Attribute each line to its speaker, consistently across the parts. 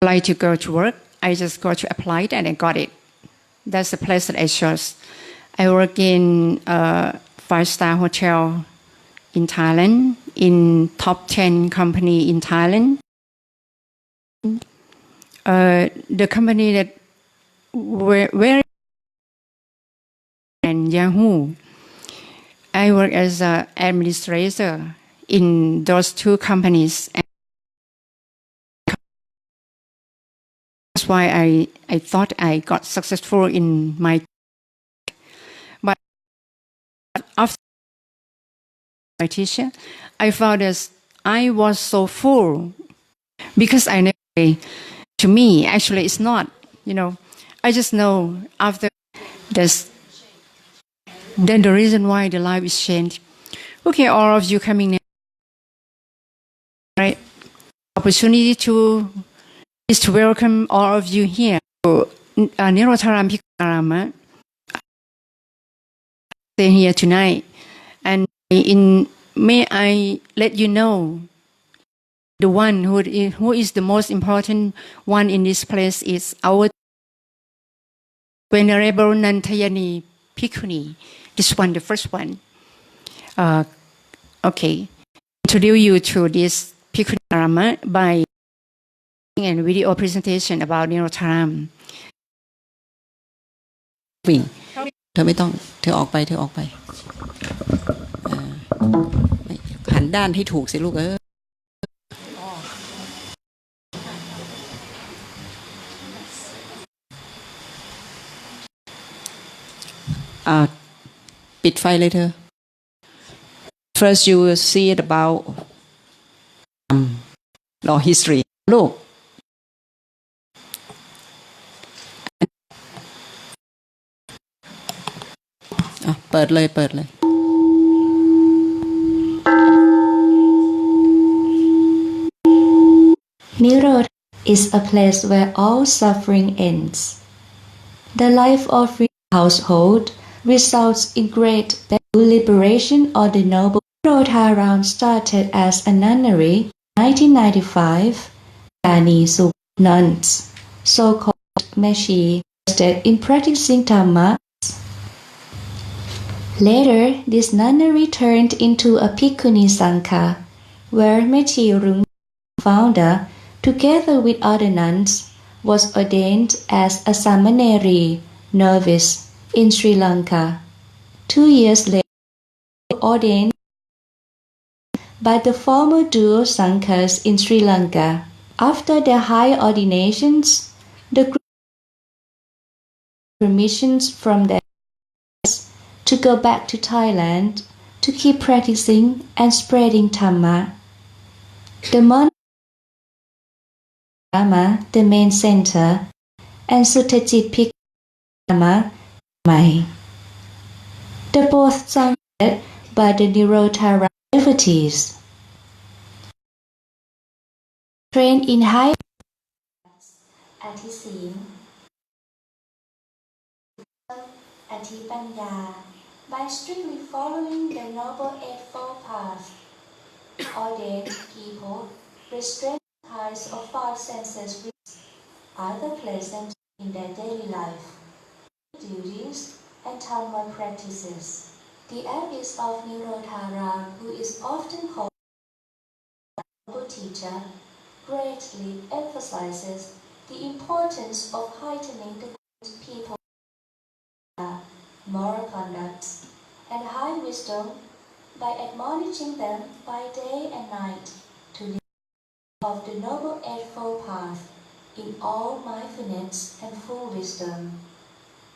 Speaker 1: like to go to work, I just go to apply it and I got it. That's the place that I chose. I work in a 5-star hotel in Thailand, in top 10 company in Thailand. The company that were very and Yahoo. I work as an administrator in those two companies. And that's why I thought I got successful in my. But after my teacher, I found that I was so full because I never. To me, actually, it's not. I just know after this. Then the reason why the life is changed. Okay, all of you coming now, right? Opportunity is to welcome all of you here to Nirotharam Pikarama. Stay here tonight, and may I let you know the one who is the most important one in this place is our Venerable Nantayani Bhikkhuni. This one, the first one. Okay. Introduce you to this Bhikkhuni Dharma by a video presentation about Nirotharam.
Speaker 2: วิ่งเธอไม่ต้องเธอออกไปหันด้านให้ถูกสิลูกปิดไฟเลยเธอ First you will see it about law history ลูกเปิดเลย
Speaker 3: Nirod is a place where all suffering ends. The life of a household results in great liberation or the noble. Nirodharam started as a nunnery in 1995. Dani nuns, so-called Meshi, interested in practicing Dhamma. Later, this nunnery turned into a Bhikkhuni Sangha, where Mechi Rung, founder, together with other nuns, was ordained as a Samaneri novice in Sri Lanka. 2 years later, ordained by the former dual Sanghas in Sri Lanka. After their high ordinations, the group permissions from their to go back to Thailand to keep practicing and spreading Dhamma. The monastery, the main center, and Suttajit Bhikkhuni Mai. The both sanctioned by the Nirotharam devotees. Trained in high Atisin, Atipanya, by strictly following the Noble Eightfold Path. Ordained people restrain the ties of 5 senses which are pleasant in their daily life, duties, and Dhamma practices. The abbess of Nirodhara, who is often called a noble teacher, greatly emphasizes the importance of heightening the good people's moral conduct and high wisdom by admonishing them by day and night to live of the Noble Eightfold Path in all mindfulness and full wisdom.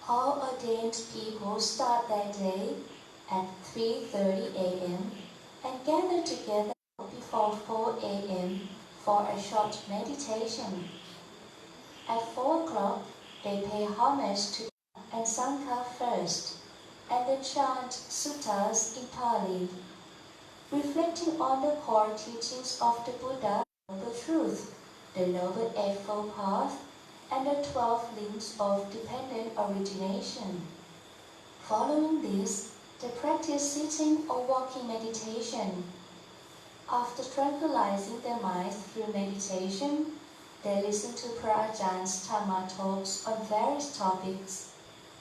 Speaker 3: All ordained people start their day at 3:30 a.m. and gather together before 4 a.m. for a short meditation. At 4 o'clock, they pay homage to and Sangha first, and then chant suttas in Pali, reflecting on the core teachings of the Buddha, the truth, the Noble Eightfold Path, and the 12 links of dependent origination. Following this, they practice sitting or walking meditation. After tranquilizing their minds through meditation, They listen to Prajan's Dhamma talks on various topics,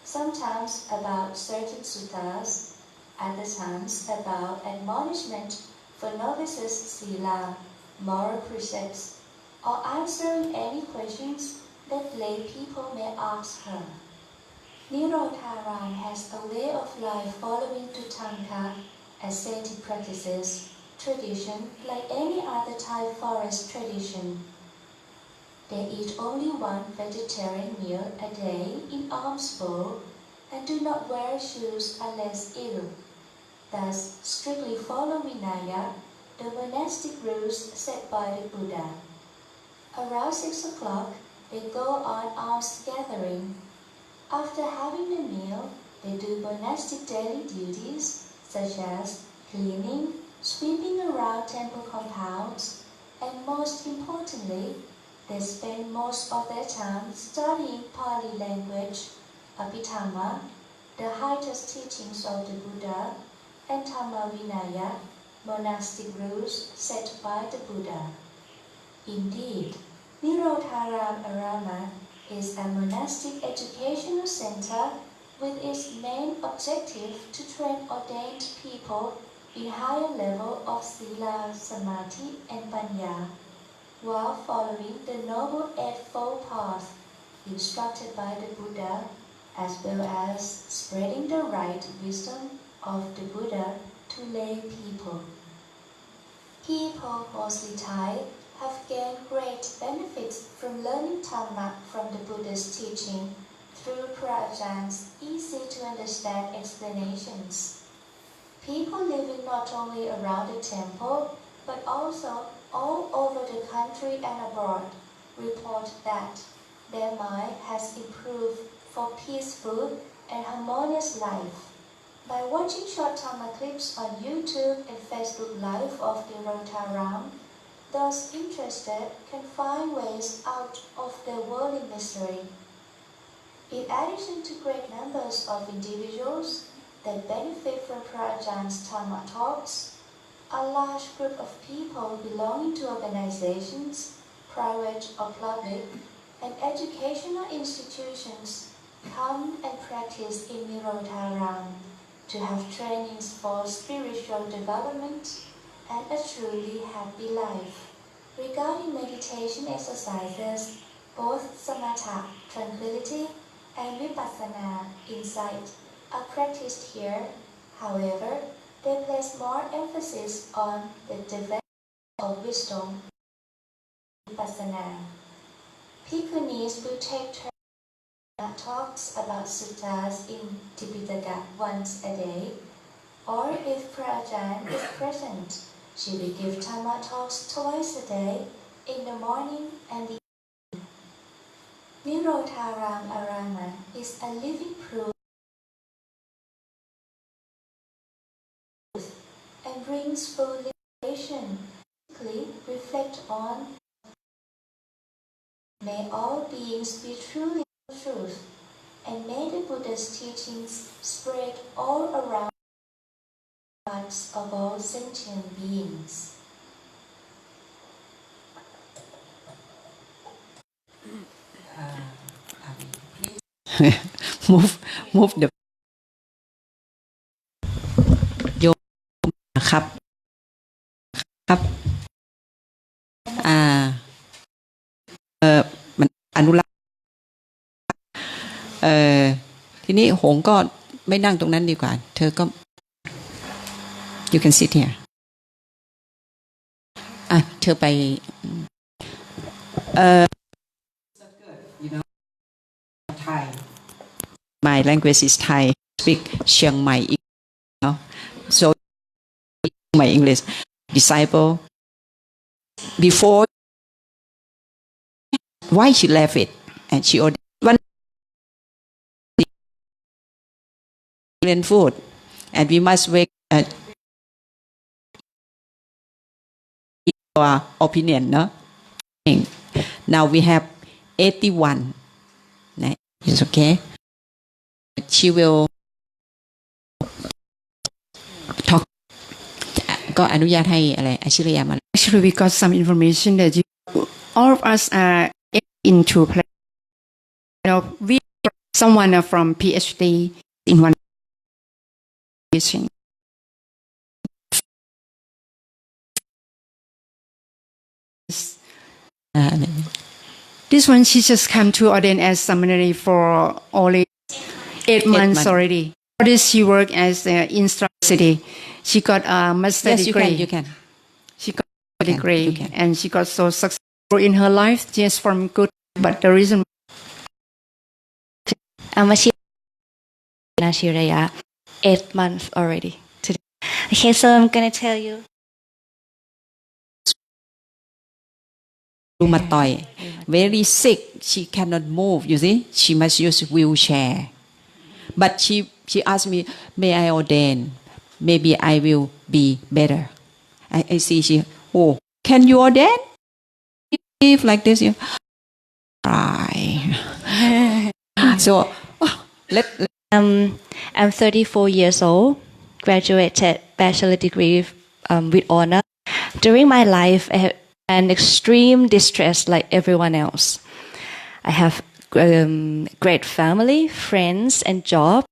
Speaker 3: sometimes about certain suttas, other times about admonishment for novices sila, moral precepts, or answering any questions that lay people may ask her. Nirodharam has a way of life following Tutanka, ascetic practices, tradition like any other Thai forest tradition. They eat only one vegetarian meal a day in alms bowl and do not wear shoes unless ill. Thus, strictly follow Vinaya, the monastic rules set by the Buddha. Around 6 o'clock, they go on alms gathering. After having the meal, they do monastic daily duties such as cleaning, sweeping around temple compounds, and most importantly, they spend most of their time studying Pali language, Abhidhamma, the highest teachings of the Buddha, and Dhamma Vinaya, monastic rules set by the Buddha. Indeed, Nirodharam Arama is a monastic educational center with its main objective to train ordained people in higher level of Sila, Samadhi, and Panya, while following the Noble Eightfold Path instructed by the Buddha, as well as spreading the right wisdom of the Buddha to lay people. People, mostly Thai, have gained great benefits from learning Dhamma from the Buddha's teaching through Prajan's easy-to-understand explanations. People living not only around the temple, but also all over the country and abroad, report that their mind has improved for peaceful and harmonious life. By watching short Dhamma clips on YouTube and Facebook Live of Nirodharam, those interested can find ways out of their worldly misery. In addition to great numbers of individuals that benefit from Prajan's Dhamma talks, a large group of people belonging to organizations, private or public, and educational institutions come and practice in Nirodharam to have trainings for spiritual development and a truly happy life. Regarding meditation exercises, both samatha, tranquility, and vipassana, insight, are practiced here. However, they place more emphasis on the development of wisdom, vipassana. Bhikkhunis will take turns talks about suttas in Tipitaka once a day, or if Prajan is present, she will give Dhamma talks twice a day, in the morning and the evening. Nirodharam Arama is a living proof and brings full liberation. Quickly reflect on, may all beings be truly truth, and may the Buddha's teachings spread all around the hearts of all sentient beings.
Speaker 2: move the โยมครับครับมันอนุรักษ์ทีนี้หงก็ไม่นั่งตรงนั้นดีกว่าเธอก็ you can sit here เธอไปThai my language is Thai speak เชียงใหม่ so my English disciple before why she left it and she ordered one Indian food and we must wake our opinion no now we have 81 it's okay she will talk ก็อนุญาตให้อะไรอาชิริยามา
Speaker 1: Actually, we got some information that you all of us are into play. We someone from PhD in one position. This one, she just come to ordain as seminary for only 8 months already. For this, she worked as an instructor. She got a master's degree.
Speaker 2: You can.
Speaker 1: She got a degree, and she got so successful in her life just from good. But the reason
Speaker 4: I'm a Shiraya 8 months already today. Okay, so I'm gonna tell you.
Speaker 2: Rheumatoid, very sick. She cannot move. You see, she must use wheelchair. But she asked me, may I ordain? Maybe I will be better. I see oh, can you ordain? If like this, you try. So
Speaker 4: I'm 34 years old, graduated bachelor degree with honor. During my life, I had an extreme distress like everyone else. I have great family, friends, and job.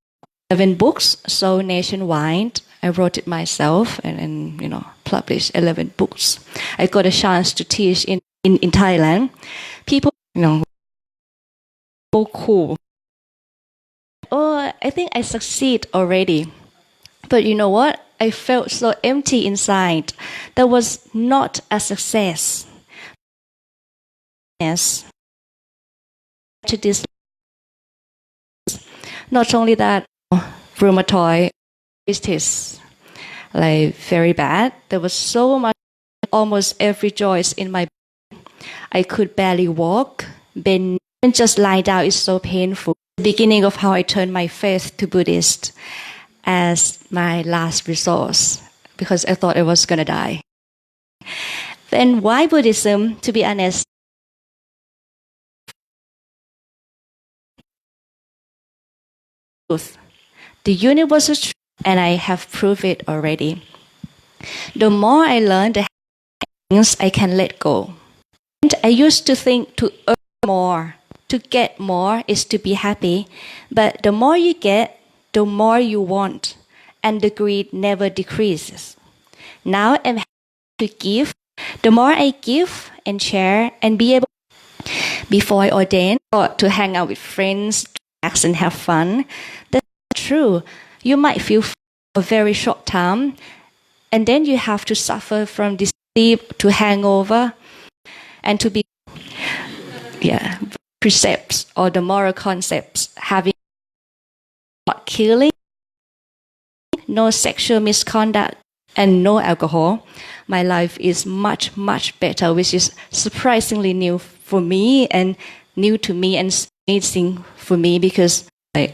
Speaker 4: 11 books sold nationwide. I wrote it myself and published 11 books. I got a chance to teach in Thailand. People, so cool. Oh, I think I succeed already. But you know what? I felt so empty inside. That was not a success. Yes. To this, not only that, rheumatoid arthritis, like very bad. There was so much, almost every joint in my body. I could barely walk, bend, and just lie down is so painful. The beginning of how I turned my faith to Buddhist as my last resource because I thought I was gonna die. Then why Buddhism? To be honest, the universal truth, and I have proved it already. The more I learn, the things I can let go. And I used to think to earn more, to get more is to be happy. But the more you get, the more you want, and the greed never decreases. Now I'm happy to give. The more I give and share and be able, before I ordained, to hang out with friends, relax and have fun. That's true. You might feel a very short time, and then you have to suffer from this sleep to hangover, and to be precepts or the moral concepts, having not killing, no sexual misconduct, and no alcohol. My life is much, much better, which is surprisingly new for me and new to me and amazing for me because I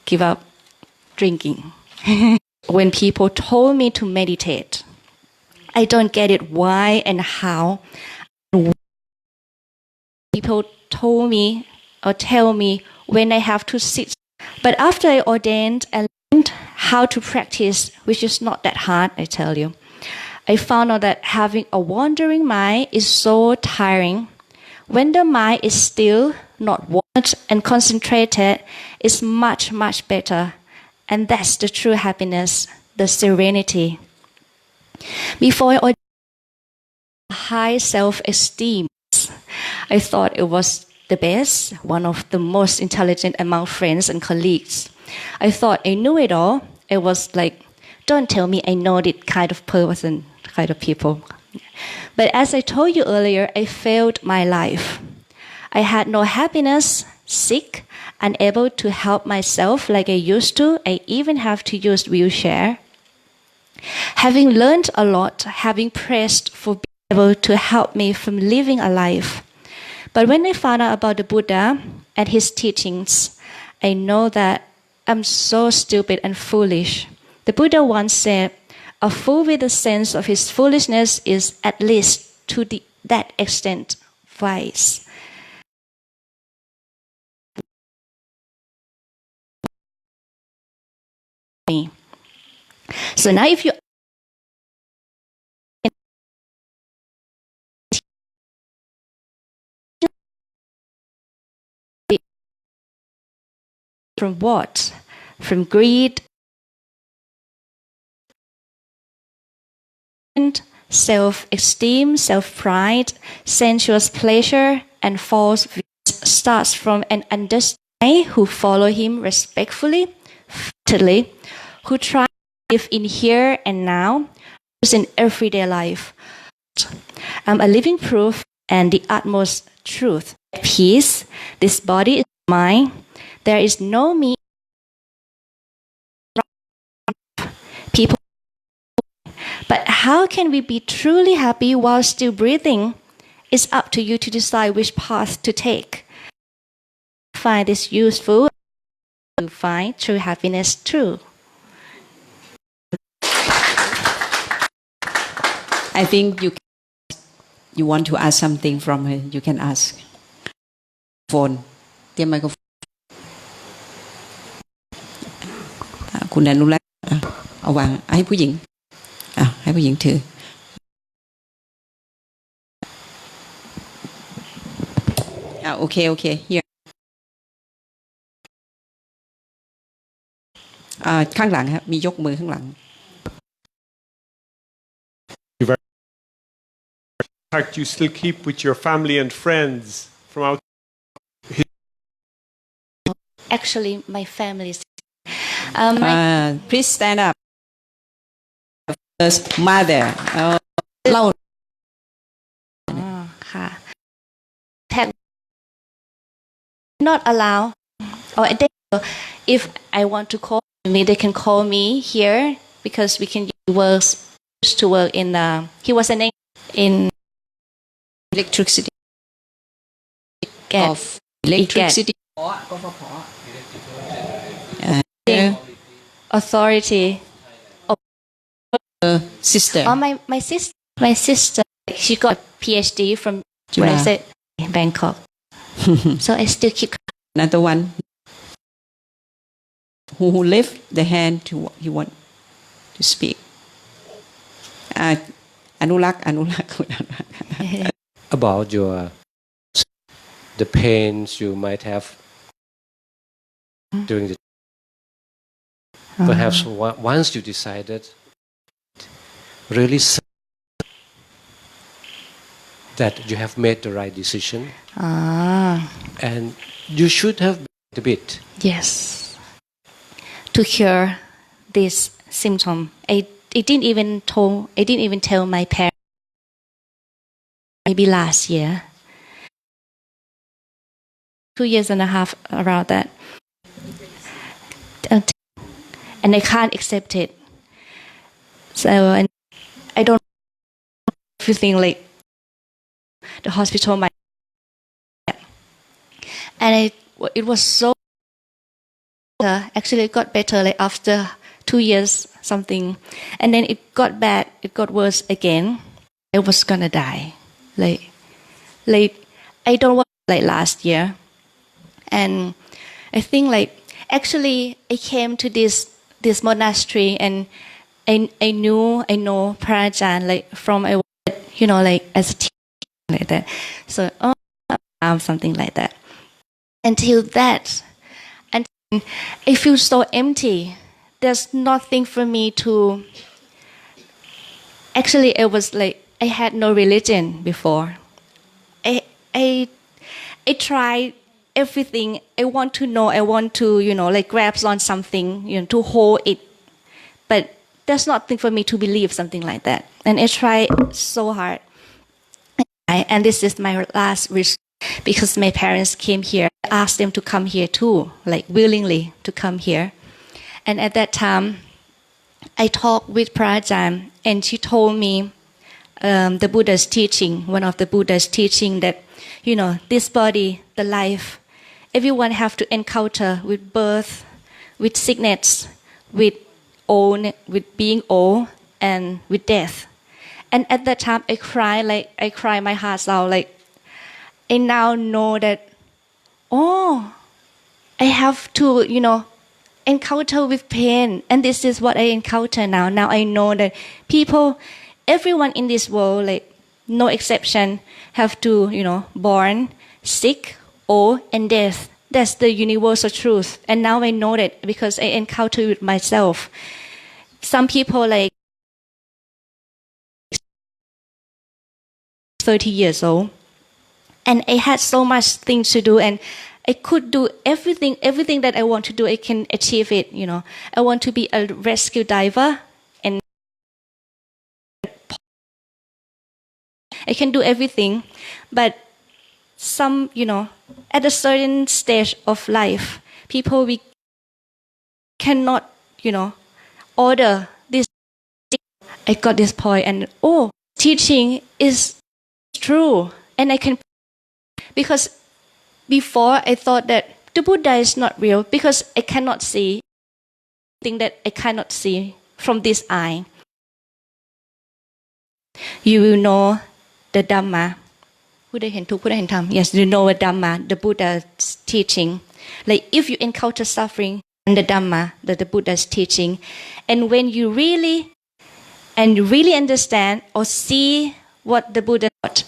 Speaker 4: give up drinking. When people told me to meditate, I don't get it why and how. People told me or tell me when I have to sit. But after I ordained and learned how to practice, which is not that hard, I tell you, I found out that having a wandering mind is so tiring. When the mind is still, not wanted and concentrated, it's much, much better. And that's the true happiness, the serenity. Before I ordained, high self-esteem, I thought it was the best, one of the most intelligent among friends and colleagues. I thought I knew it all. It was like, don't tell me I know it kind of person, kind of people. But as I told you earlier, I failed my life. I had no happiness, sick, unable to help myself like I used to. I even have to use wheelchair. Having learned a lot, having pressed for being able to help me from living a life. But when I found out about the Buddha and his teachings, I know that I'm so stupid and foolish. The Buddha once said, a fool with a sense of his foolishness is at least to that extent wise. So now if you from what? From greed, self-esteem, self-pride, sensuous pleasure, and false views. Starts from an understanding who follow him respectfully, faithfully, who try to live in here and now, in everyday life. I'm a living proof and the utmost truth. Peace. This body is mine. There is no me. People. But how can we be truly happy while still breathing? It's up to you to decide which path to take. Find this useful to find true happiness too.
Speaker 2: I think you want to ask something from her. You can ask. Phone. เตรียมไมโครโฟนคุณอนุรักษ์เอาวางให้ผู้หญิงให้ผู้หญิงถือโอเคhere ข้างหลังครับมียกมือข้างหลัง
Speaker 5: You still keep with your family and friends from out.
Speaker 4: Actually, my family is.
Speaker 2: Please stand up. First, mother. เล่า
Speaker 4: ค่ะ Not allow. Or if I want to call me, they can call me here because we can used to work in. He was an in
Speaker 2: electricity.
Speaker 4: Get,
Speaker 2: of electricity.
Speaker 4: Authority.
Speaker 2: Sister.
Speaker 4: Oh, my sister, she got a PhD from Bangkok. So I still keep.
Speaker 2: Another one who lift the hand to you want to speak. อนุรักษ์
Speaker 6: About the pains you might have during the perhaps once you decided really that you have made the right decision and you should have a bit.
Speaker 4: Yes. To cure this symptom, I didn't even tell my parents. Maybe last year, 2 years and a half around that, and I can't accept it. So I don't everything like the hospital might, and it was so. Actually, it got better like after 2 years something, and then it got bad. It got worse again. I was gonna die. Like I don't want like last year, and I think like actually I came to this monastery and I know Prajan like from like as a teen like that, so something like that. Until that, and I feel so empty. There's nothing for me to. Actually, it was like I had no religion before. I tried everything. I want to know. I want to like grasp on something to hold it, but there's nothing for me to believe something like that. And I tried so hard. And this is my last resort because my parents came here. I asked them to come here too, like willingly to come here. And at that time, I talked with Prajan, and she told me the Buddha's teaching, one of the Buddha's teaching that, this body, the life, everyone have to encounter with birth, with sickness, with being old, and with death. And at that time, I cry my heart out. Like, I now know that, I have to, encounter with pain, and this is what I encounter now. Now I know that everyone in this world, like no exception, have to, born, sick, old, and death. That's the universal truth. And now I know that because I encountered it myself. Some people like 30 years old. And I had so much things to do and I could do everything that I want to do, I can achieve it, you know. I want to be a rescue diver and I can do everything. But some, you know, at a certain stage of life, people we cannot, you know, order this. I got this point and teaching is true. And I can, because before I thought that the Buddha is not real because I cannot see thing that I cannot see from this eye. You will know the Dhamma. Yes, you know the Dhamma, the Buddha's teaching. Like if you encounter suffering and the Dhamma that the Buddha's teaching, and when you really understand or see what the Buddha taught,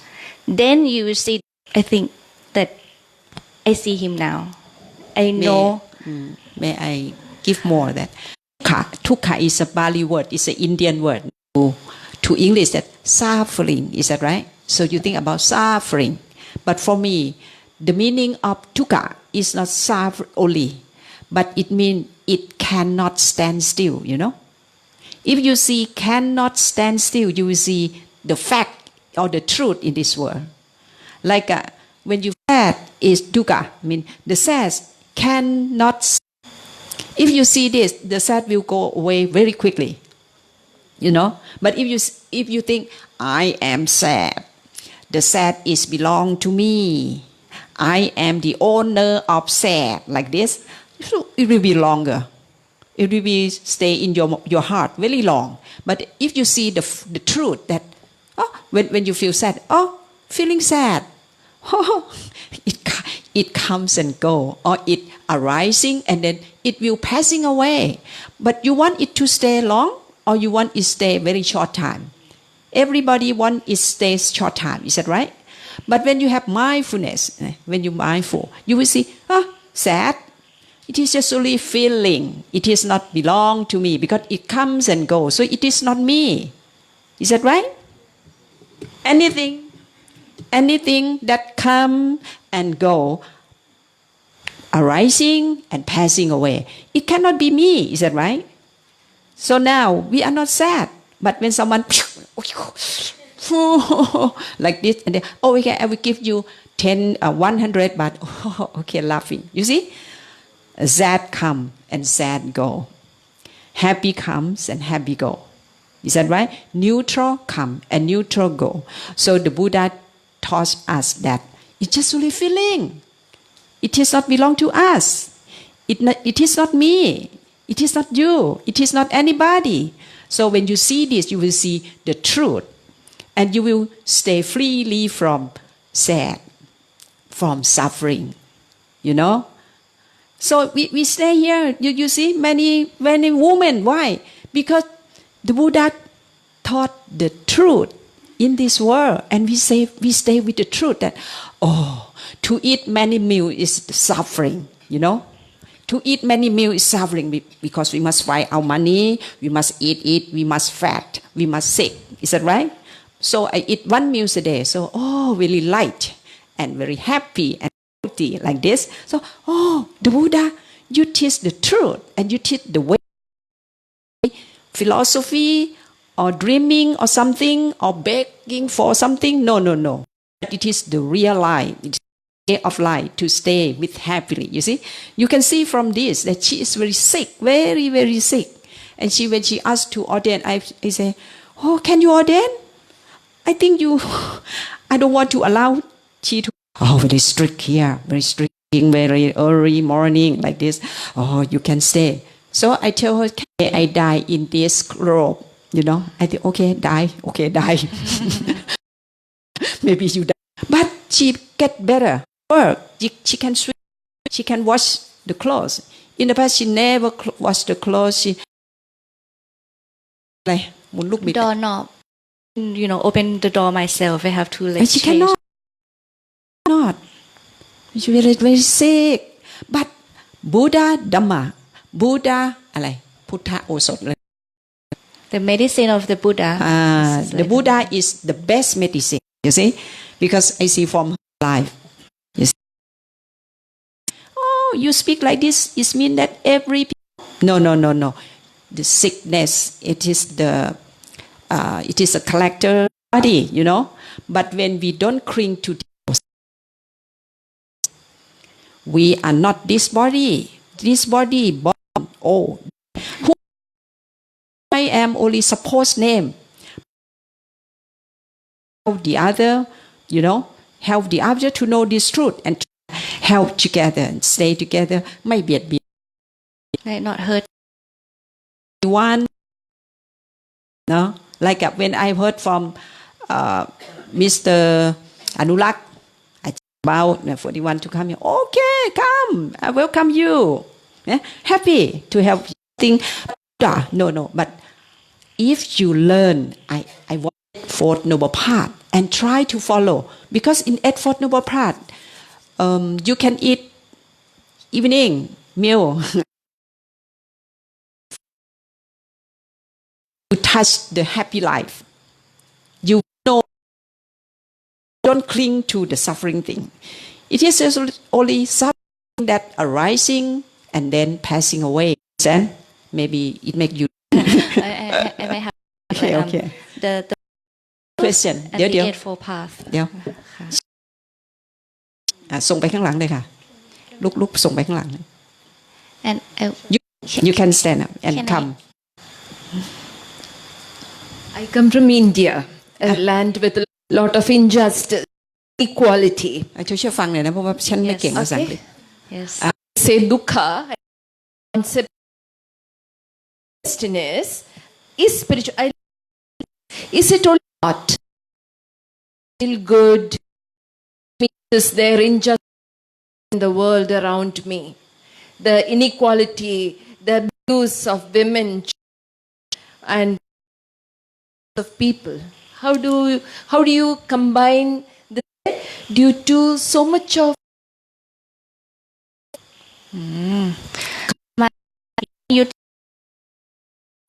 Speaker 4: then you will see. I think that I see him now. I know.
Speaker 2: May I give more that Tukha is a Bali word, it's an Indian word. To English that suffering, is that right? So you think about suffering. But for me, the meaning of Tukha is not suffer only, but it means it cannot stand still, you know. If you see cannot stand still, you will see the fact or the truth in this world. Like when you sad is dukkha, I mean the sad cannot. If you see this, the sad will go away very quickly, you know. But if you think I am sad, the sad is belong to me, I am the owner of sad, like this, it will be longer. It will be stay in your heart very long. But if you see the truth that when you feel sad, feeling sad, it comes and go, or it arising and then it will passing away. But you want it to stay long, or you want it stay very short time? Everybody want it stay short time. Is that right? But when you have mindfulness, when you mindful, you will see, sad. It is just only feeling. It is not belong to me because it comes and goes. So it is not me. Is that right? Anything that come and go, arising and passing away, it cannot be me. Is that right? So now we are not sad. But when someone like this, and then, okay, I will give you 100 baht. Okay, laughing. You see? Sad come and sad go. Happy comes and happy go. Is that right? Neutral come and neutral go. So the Buddha taught us that it's just only feeling. It does not belong to us. It is not me. It is not you. It is not anybody. So when you see this, you will see the truth. And you will stay freely from sad, from suffering. You know? So we stay here. You see many women. Why? Because the Buddha taught the truth in this world. And we stay with the truth that, to eat many meals is suffering, you know. To eat many meals is suffering because we must find our money, we must eat, we must fat, we must sick. Is that right? So I eat 1 meal a day. So, really light and very happy and healthy like this. So, the Buddha, you teach the truth and you teach the way, philosophy or dreaming or something or begging for something. No. But it is the real life. It's the way of life to stay with happily. You see, you can see from this that she is very sick, very, very sick. And when she asked to ordain, I say, can you ordain? I think I don't want to allow she to. Very strict here, very strict, very early morning like this. You can stay. So I tell her, can I die in this robe? You know, I think, okay, die. Maybe you die. But she get better. Work. She can swim. She can wash the clothes. In the past, she never washed the clothes. She
Speaker 4: doorknob. You know, open the door myself. I have to
Speaker 2: she cannot. She's very, very sick. but Buddha Dhamma Buddha อะไรพุทธโอสถเลย
Speaker 4: The medicine of the Buddha.
Speaker 2: The Buddha is the best medicine, you see, because I see from her life. You see? Oh, you speak like this, it means that every no. The sickness, it is a character body, you know. But when we don't cling to this, we are not this body. This body, born, who I am only supposed name. The other, you know, help the other to know this truth and help together and stay together. ไม่เบียดเบียน
Speaker 4: Like not hurt.
Speaker 2: One, no, like when I heard from Mr. Anurak about 41 to come here. Okay, come, I welcome you. Yeah? Happy to help. Think, no. But if you learn, I want Fourth Noble Path and try to follow, because in Fourth Noble Path, you can eat evening meal. You touch the happy life. You know, don't cling to the suffering thing. It is only suffering that arising and then passing away. Then maybe it make you.
Speaker 4: I may have
Speaker 2: Okay.
Speaker 4: the
Speaker 2: Question.
Speaker 4: and
Speaker 2: เดี๋ยว
Speaker 4: the Eightfold Path.
Speaker 2: เดี๋ยวส่งไปข้างหลังเลยค่ะลุกส่งไปข้างหลัง
Speaker 4: And
Speaker 2: you can stand up and
Speaker 4: Can I?
Speaker 2: come.
Speaker 7: I come from India, a land with a lot of injustice, equality.
Speaker 2: ช่วยฟังหน่อยนะเพราะว่าฉันไม่เก่งภาษาอังกฤษ
Speaker 4: Yes.
Speaker 7: Say dukkha, concept of destiness is spiritual. Is it all not? Feel good? Is there injustice in the world around me? The inequality, the abuse of women and of people. How do you combine this due to so much of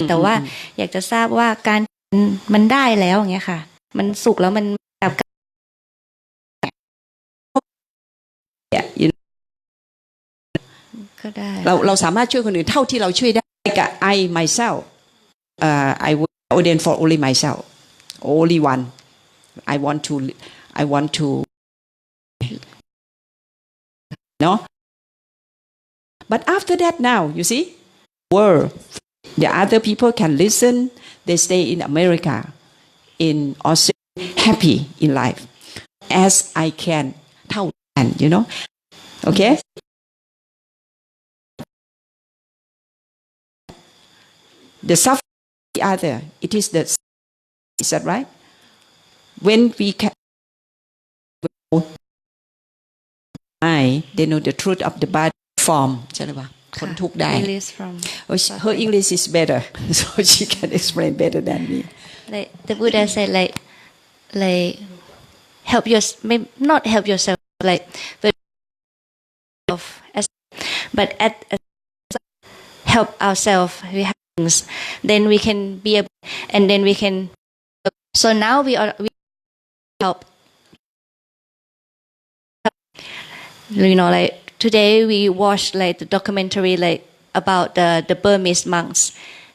Speaker 4: แต่ว่าอยากจะทราบว่าการมันได้แล้วอย่างเงี้ยค่ะมันสุขแล้วมันแบบ ก็ได้
Speaker 2: เราสามารถช่วยคนอื่นเท่าที่เราช่วยได้กับ I myself I would ordain for only myself only one I want to no but after that now you see world the other people can listen they stay in America in Australia happy in life as I can เท่ากัน you know okay the suffering of the other, it is the, is that right? When we can, they know the truth of the body form. ใช่หรือเปล่าคนทุกข์ได้
Speaker 4: Release from
Speaker 2: Her English is better, so she can explain better than me.
Speaker 4: like the Buddha said like help maybe not help yourself like but at help ourselves we have things then we can be able and then we can so now we help you know like today we watched like the documentary like about the Burmese monks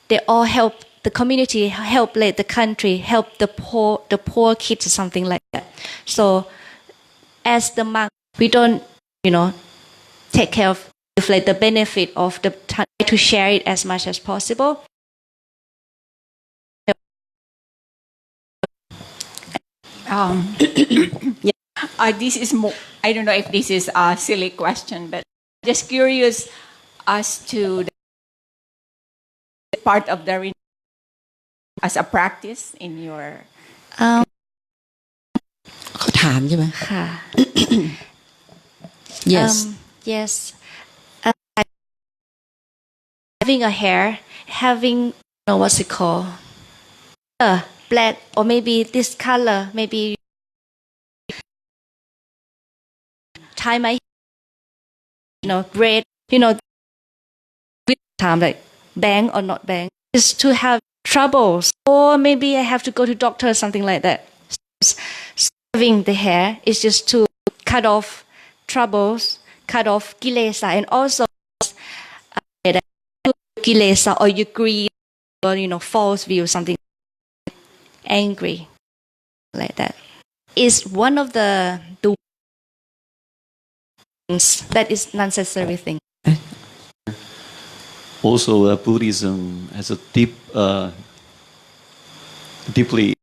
Speaker 4: they all help the community help like the country help the poor kids or something like that so as the monk we don't you know take care of like the benefit of the time to share it as much as possible
Speaker 8: this is more, I don't know if this is a silly question, but just curious as to the part of the as a practice in your
Speaker 2: เขาถามใช่ไหม
Speaker 4: ค่ะ
Speaker 2: Yes
Speaker 4: yes having a hair having what's it called black or maybe this color maybe tie my grade, with time, like bang or not bang, is to have troubles, or maybe I have to go to doctor or something like that. Saving the hair is just to cut off troubles, cut off kilesa, and also kilesa or your greed or false view, something angry like that is one of the things that is necessary thing.
Speaker 9: Also, Buddhism has a deeply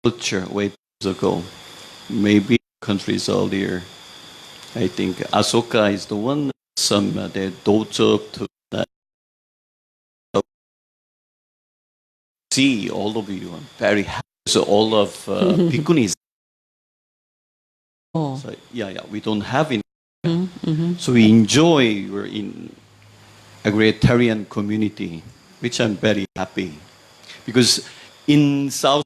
Speaker 9: culture way ago. Maybe countries earlier. I think Asoka is the one. Some their daughter to see all of you. I'm very happy. So all of bhikkhunis.
Speaker 2: Oh.
Speaker 9: So, we don't have it. So we enjoy. We're in agrarian community, which I'm very happy because in South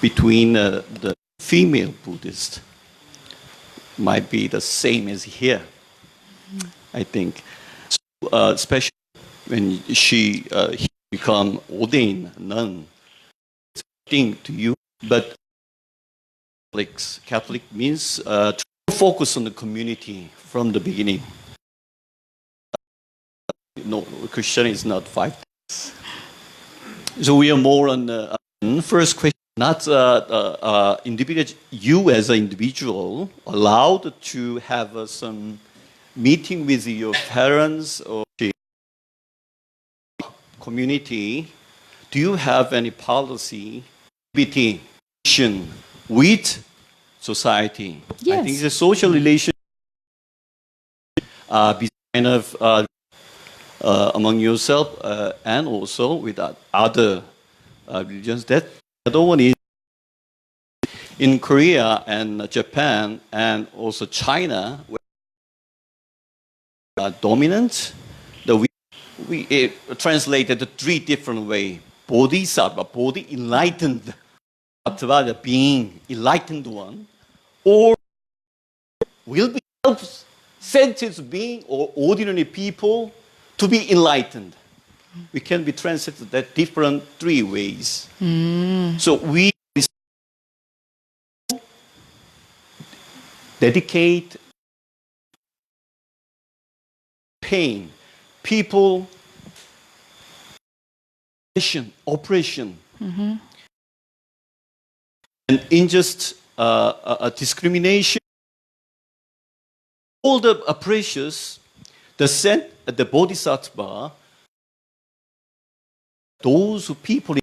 Speaker 9: between the female Buddhist might be the same as here, I think. So, especially when she become ordained nun, it's a thing to you. But Catholic means to focus on the community from the beginning. No, Christian is not 5 days. So we are more on the first question. Not individual. You as an individual allowed to have some meeting with your parents or community. Do you have any policy between with society?
Speaker 2: Yes.
Speaker 9: I think it's a social relation kind of among yourself and also with other religions. That the other one is in Korea and Japan and also China, where dominant. We translated 3 different ways. Bodhisattva, body enlightened, Sattva, the being enlightened one, or will be self-sentient being or ordinary people to be enlightened. We can be translated that different 3 ways. So we dedicate pain, people, oppression, and injustice, discrimination. All the oppressors, the Bodhisattva, those people.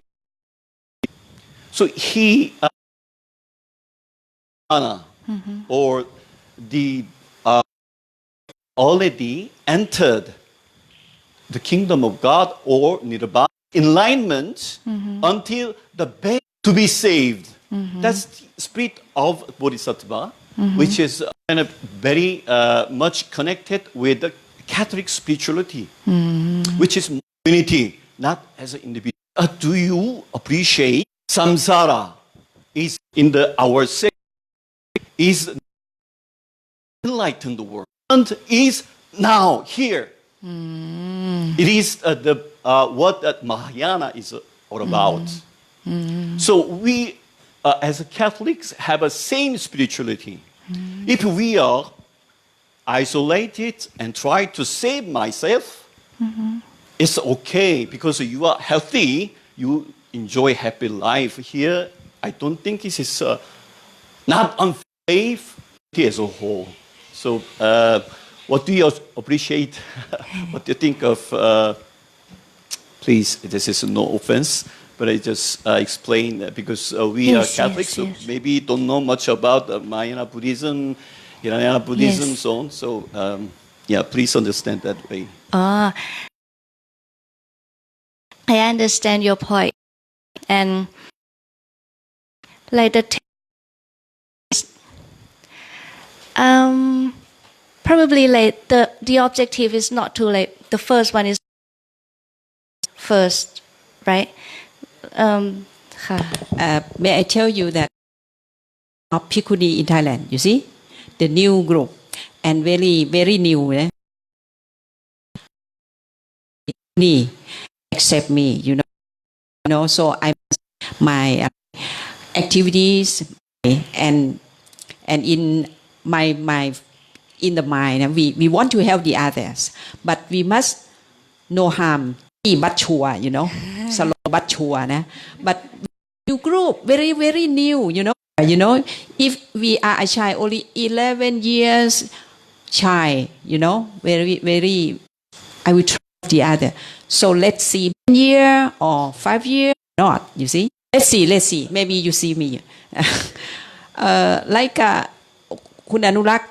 Speaker 9: So he, or the already entered the kingdom of God or nirvana, enlightenment until the best to be saved. That's the spirit of Bodhisattva, which is kind of very much connected with the Catholic spirituality, which is unity, not as an individual. Do you appreciate samsara is in our sect is enlightened world and is now here. It is what Mahayana is all about. So we, as Catholics, have a same spirituality. If we are isolated and try to save myself, it's okay because you are healthy, you enjoy happy life here. I don't think this is not unsafe as a whole. So what do you appreciate? What do you think of, please, this is no offense, but I just explain because we are Catholics, so maybe don't know much about Mahayana Buddhism, Hinayana Buddhism, so on. So please understand that way.
Speaker 4: I understand your point. And like probably like the objective is not to like the first one is first, right?
Speaker 2: May I tell you that Bhikkhuni in Thailand, you see, the new group, and very, very new. Accept me, so my activities and in my in the mind, we want to help the others, but we must no harm, but sure, slow but sure, but new group, very, very new, if we are a child only 11 years child, very, very, I will try the other. So let's see, 1 year or 5 years, not, you see. Let's see. Maybe you see me. Like Kun Anurak,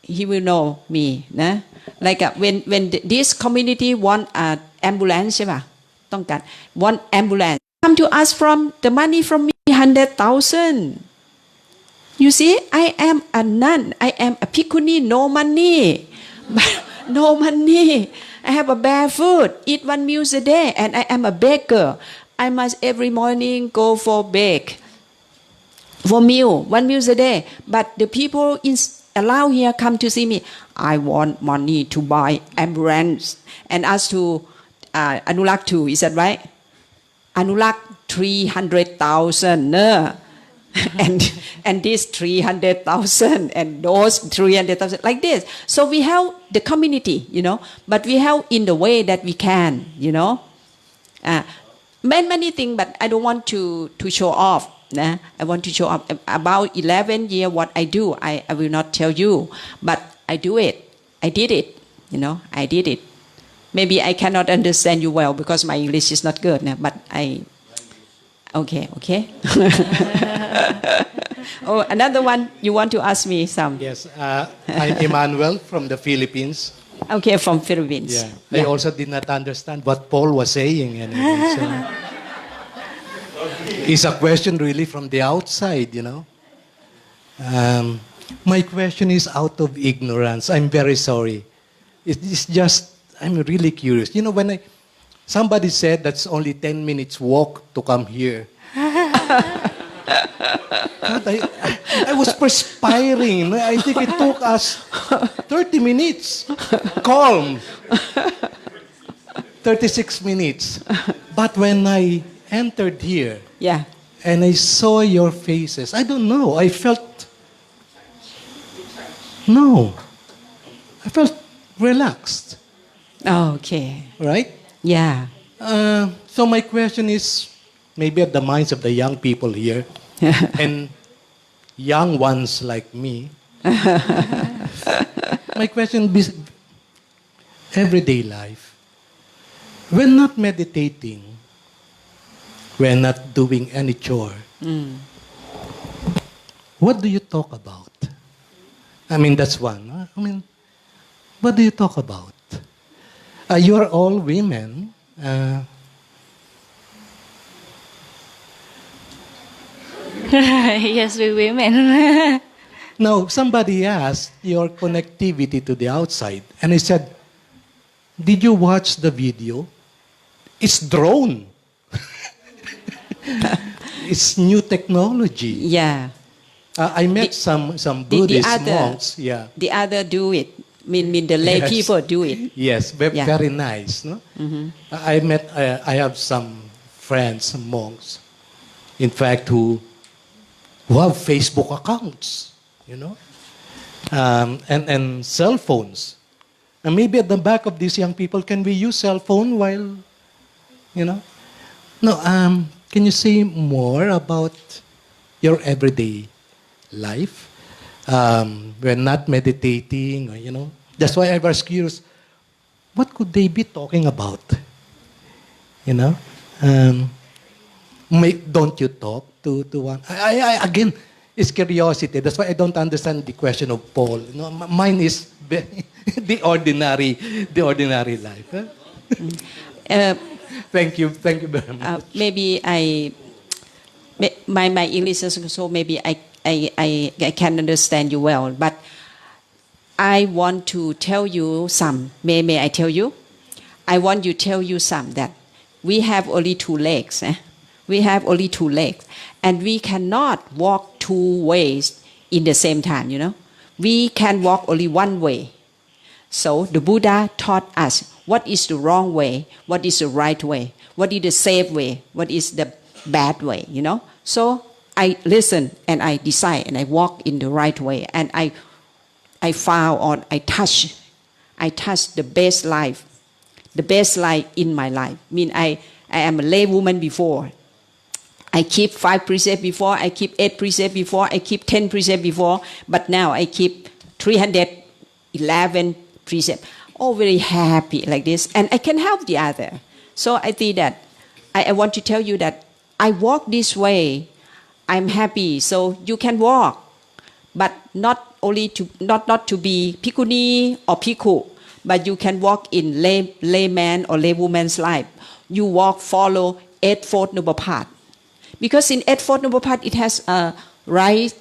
Speaker 2: he will know me. Like when this community want an ambulance, ใช่ป่ะ ต้องการ want ambulance, come to us from the money from me 100,000. You see, I am a nun. I am a bhikkhuni, no money. No money. I have a bare food, eat 1 meal a day, and I am a baker. I must every morning go for bake, for meal, 1 meal a day. But the people allow here come to see me. I want money to buy ambulance. And as to Anurak too, is that right? Anurak 300,000. And this 300,000 and those 300,000 like this. So we help the community, but we help in the way that we can, many things, but I don't want to show off. I want to show off about 11 years what I do. I will not tell you, but I do it. I did it, I did it. Maybe I cannot understand you well because my English is not good, but okay. Oh, another one, you want to ask me some?
Speaker 10: Yes, I'm Emmanuel from the Philippines.
Speaker 2: Okay, from Philippines.
Speaker 10: Yeah. I also did not understand what Paul was saying. Anyway, so it's a question really from the outside, My question is out of ignorance. I'm very sorry. It's just, I'm really curious. When somebody said that's only 10 minutes walk to come here. God, I was perspiring. I think it took us 30 minutes. Calm. 36 minutes. But when I entered here, and I saw your faces, I don't know, I felt relaxed.
Speaker 2: Okay.
Speaker 10: Right?
Speaker 2: Yeah.
Speaker 10: So my question is, maybe at the minds of the young people here, and young ones like me, my question is, everyday life, we're not meditating, we're not doing any chore. What do you talk about? I mean, that's one. What do you talk about? You are all women.
Speaker 4: Yes, we women.
Speaker 10: Now, somebody asked your connectivity to the outside, and I said, did you watch the video? It's drone. It's new technology.
Speaker 2: Yeah.
Speaker 10: I met some Buddhist monks. Yeah.
Speaker 2: The other do it. The lay people do it.
Speaker 10: Yes, very nice. No?
Speaker 2: Mm-hmm.
Speaker 10: I have some friends, monks, in fact, who have Facebook accounts, and cell phones. And maybe at the back of these young people, can we use cell phone while, No, can you say more about your everyday life? We're not meditating, That's why I was curious. What could they be talking about? Don't you talk to one? I again, it's curiosity. That's why I don't understand the question of Paul. Mine is the ordinary life. Thank you very much.
Speaker 2: Maybe my English is so maybe I can understand you well, but I want to tell you some. May I tell you? I want to tell you some that we have only 2 legs. We have only 2 legs, and we cannot walk 2 ways in the same time. we can walk only one way. So the Buddha taught us what is the wrong way, what is the right way, what is the safe way, what is the bad way, you know. So I listen and I decide and I walk in the right way, and I found or I touch the best life in my life. I mean, I am a lay woman before. I keep 5 precepts before, I keep 8 precepts before, I keep 10 precepts before, but now I keep 311 precepts. Oh, very happy like this, and I can help the other. So I think that I want to tell you that I walk this way, I'm happy, so you can walk, but not only to not to be bhikkhuni or bhikkhu, but you can walk in layman or laywoman's life. You walk, follow Eightfold Noble Path. Because in Eightfold Noble Path, it has a right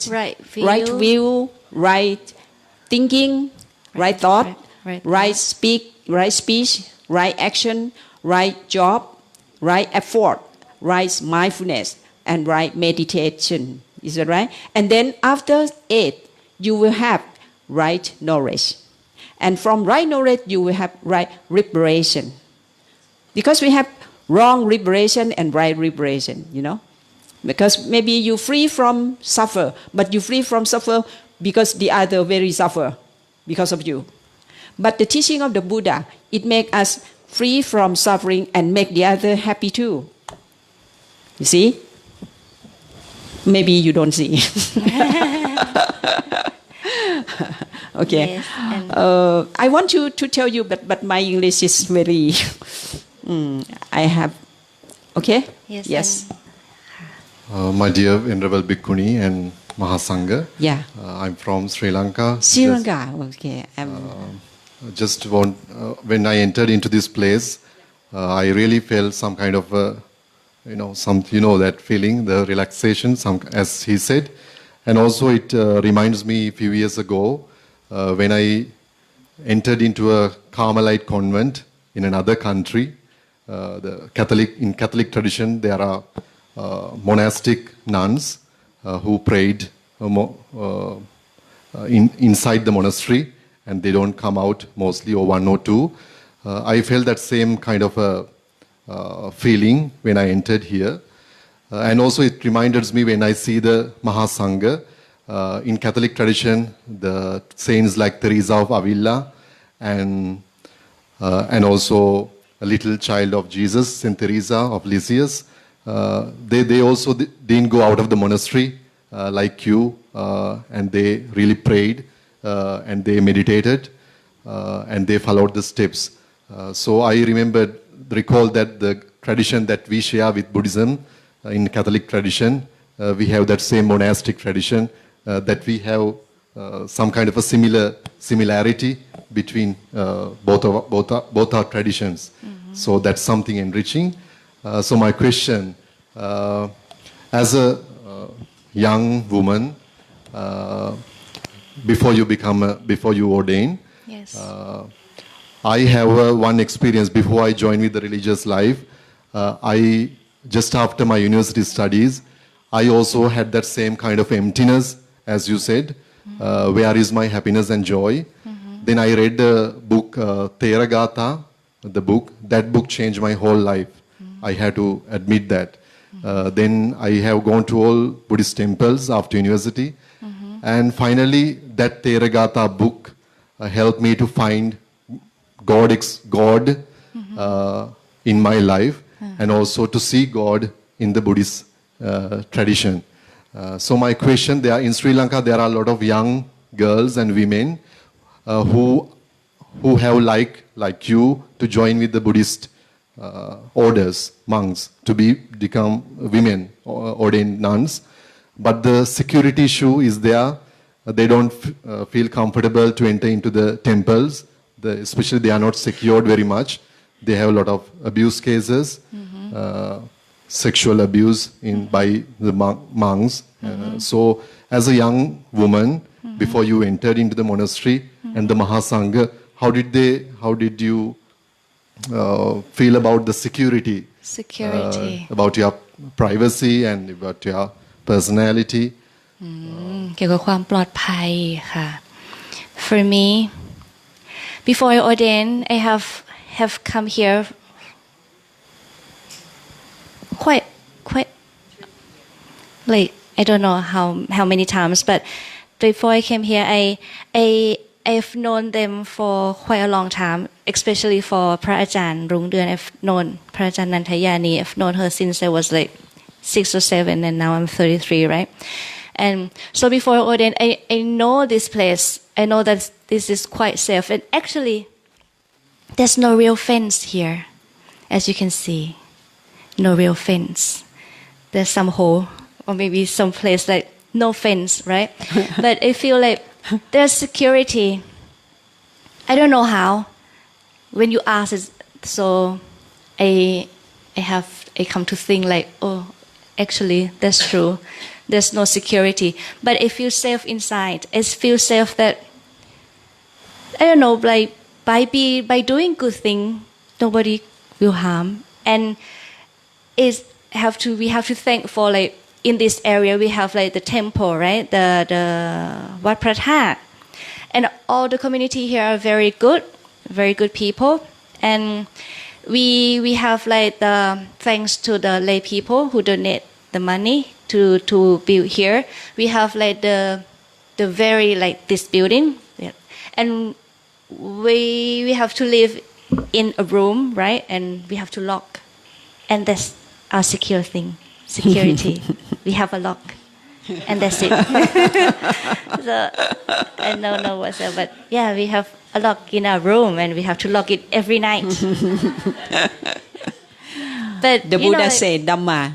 Speaker 2: view, right thinking, right thought, right speech, right action, right job, right effort, right mindfulness, and right meditation. Is that right? And then after 8, you will have right knowledge. And from right knowledge, you will have right liberation. Because we have wrong liberation and right liberation, you know. Because maybe you free from suffer, but you free from suffer because the other very suffer because of you. But the teaching of the Buddha, it makes us free from suffering and make the other happy too. You see? Maybe you don't see. Okay.
Speaker 4: Yes, and
Speaker 2: I want to tell you, but my English is very... I have... Okay?
Speaker 4: Yes.
Speaker 11: My dear Venerable Bhikkhuni and Mahasangha,
Speaker 2: Yeah.
Speaker 11: I'm from Sri Lanka.
Speaker 2: Sri Lanka, okay.
Speaker 11: Just want, when I entered into this place, I really felt some kind of, that feeling, the relaxation, as he said. And also it reminds me a few years ago, when I entered into a Carmelite convent in another country. In Catholic tradition, there are monastic nuns who prayed inside the monastery, and they don't come out mostly, or 1 or 2. I felt that same kind of a feeling when I entered here. And also it reminds me when I see the Mahasangha. In Catholic tradition, the saints like Teresa of Avila and also a little child of Jesus, Saint Teresa of Lisieux, they also didn't go out of the monastery like you, and they really prayed and they meditated and they followed the steps. So I recall that the tradition that we share with Buddhism in Catholic tradition, we have that same monastic tradition, that we have some kind of a similarity between both our traditions. Mm-hmm. So that's something enriching. So my question, as a young woman, before you ordain,
Speaker 4: yes.
Speaker 11: I have one experience before I joined with the religious life. I just after my university studies, I also had that same kind of emptiness, as you said. Mm-hmm. Where is my happiness and joy? Mm-hmm. Then I read the book Theravada, the book. That book changed my whole life. Mm-hmm. I had to admit that. Mm-hmm. Then I have gone to all Buddhist temples after university. Mm-hmm. And finally, that Theravada book helped me to find God mm-hmm. In my life, and also to see God in the Buddhist tradition. So my question, in Sri Lanka, there are a lot of young girls and women who have like you to join with the Buddhist orders, monks, to become women, ordained nuns. But the security issue is there. They don't feel comfortable to enter into the temples. Especially they are not secured very much. They have a lot of abuse cases, mm-hmm. Sexual abuse by the monks. Mm-hmm. So as a young woman, mm-hmm. before you entered into the monastery mm-hmm. and the Mahasangha, how did you feel about the security? About your privacy and about your personality?
Speaker 4: เกี่ยวกับความปลอดภัยค่ะ For me, before I ordained, I have come here quite like I don't know how many times, but before I came here, I've known them for quite a long time, especially for พระอาจารย์รุ้งเดือน I've known พระอาจารย์นันทยานี I've known her since I was like 6 or 7, and now I'm 33, right? And so before I ordained, I know this place. I know that this is quite safe. And actually, there's no real fence here, as you can see. No real fence. There's some hole, or maybe some place like no fence, right? But I feel like there's security. I don't know how. When you ask it, so I come to think like, oh, actually, that's true. There's no security. But I feel safe inside. I feel safe that, I don't know, like by doing good thing, nobody will harm. And we have to thank for like in this area we have like the temple, right? The Wat Phra Thát. And all the community here are very good people. And we have like the thanks to the lay people who donate the money to build here. We have like the very like this building, yeah. And we have to live in a room, right? And we have to lock, and that's our secure thing, security. We have a lock, and that's it. So I don't know what's up, but yeah, we have a lock in our room, and we have to lock it every night. But
Speaker 2: the Buddha said, Dhamma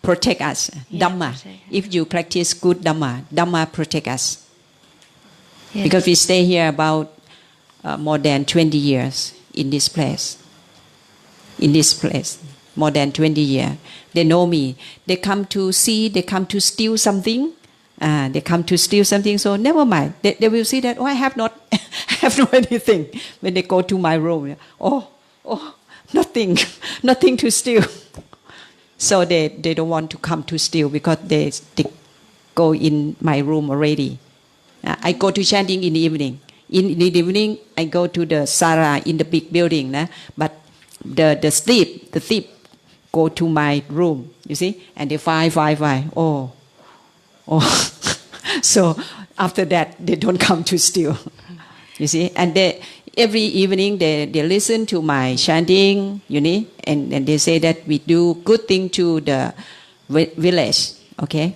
Speaker 2: protect us.
Speaker 4: Yeah,
Speaker 2: Dhamma.
Speaker 4: protect.
Speaker 2: If you practice good Dhamma, Dhamma protect us.
Speaker 4: Yes.
Speaker 2: Because we stay here about more than 20 years in this place. More than 20 years. They know me. They come to see, they come to steal something. So never mind. They will see that, oh, I have no anything. When they go to my room, oh, nothing to steal. So they don't want to come to steal because they go in my room already. I go to chanting in the evening. In the evening, I go to the Sara in the big building. But the thief go to my room, you see, and they fight. Oh. So after that, they don't come to steal, you see. And every evening they listen to my chanting, you know, and they say that we do good thing to the village, okay?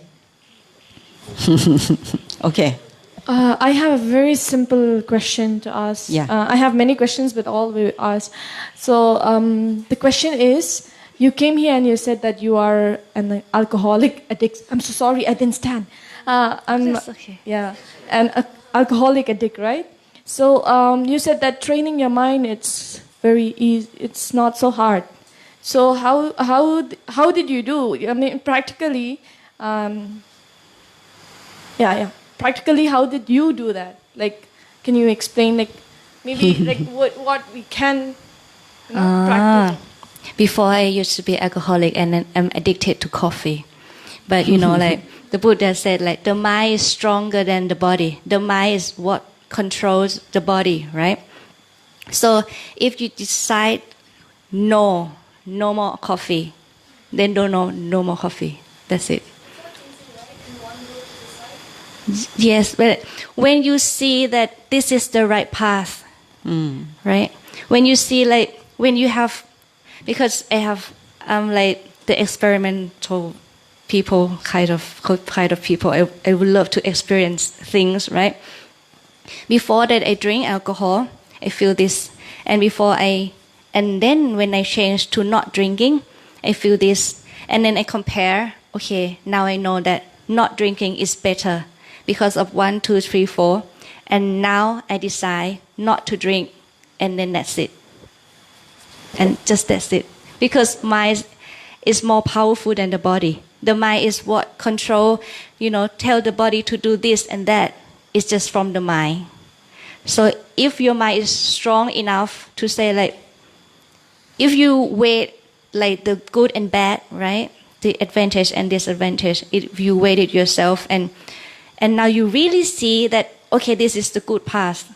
Speaker 2: Okay.
Speaker 12: I have a very simple question to ask.
Speaker 2: Yeah.
Speaker 12: I have many questions, but all we ask. So the question is, you came here and you said that you are an alcoholic addict. I'm so sorry, I didn't stand.
Speaker 4: That's okay.
Speaker 12: Yeah, an alcoholic addict, right? So you said that training your mind, it's very easy. It's not so hard. So how did you do? I mean, practically, practically, how did you do that? Like, can you explain, like, maybe like what we can practice?
Speaker 4: Before I used to be alcoholic and then I'm addicted to coffee. But you know, like the Buddha said, like the mind is stronger than the body. The mind is what controls the body, right? So if you decide no more coffee, then no more coffee. That's it. Yes, but when you see that this is the right path, right? When you see like when you have, because I have like the experimental people kind of people. I would love to experience things, right? Before that, I drink alcohol. I feel this, and then when I change to not drinking, I feel this, and then I compare. Okay, now I know that not drinking is better because of 1, 2, 3, 4, and now I decide not to drink, and then that's it, and just that's it, because mind is more powerful than the body. The mind is what control, tell the body to do this and that. It's just from the mind. So if your mind is strong enough to say like, if you weigh like the good and bad, right? The advantage and disadvantage, if you weigh it yourself and now you really see that okay, this is the good path.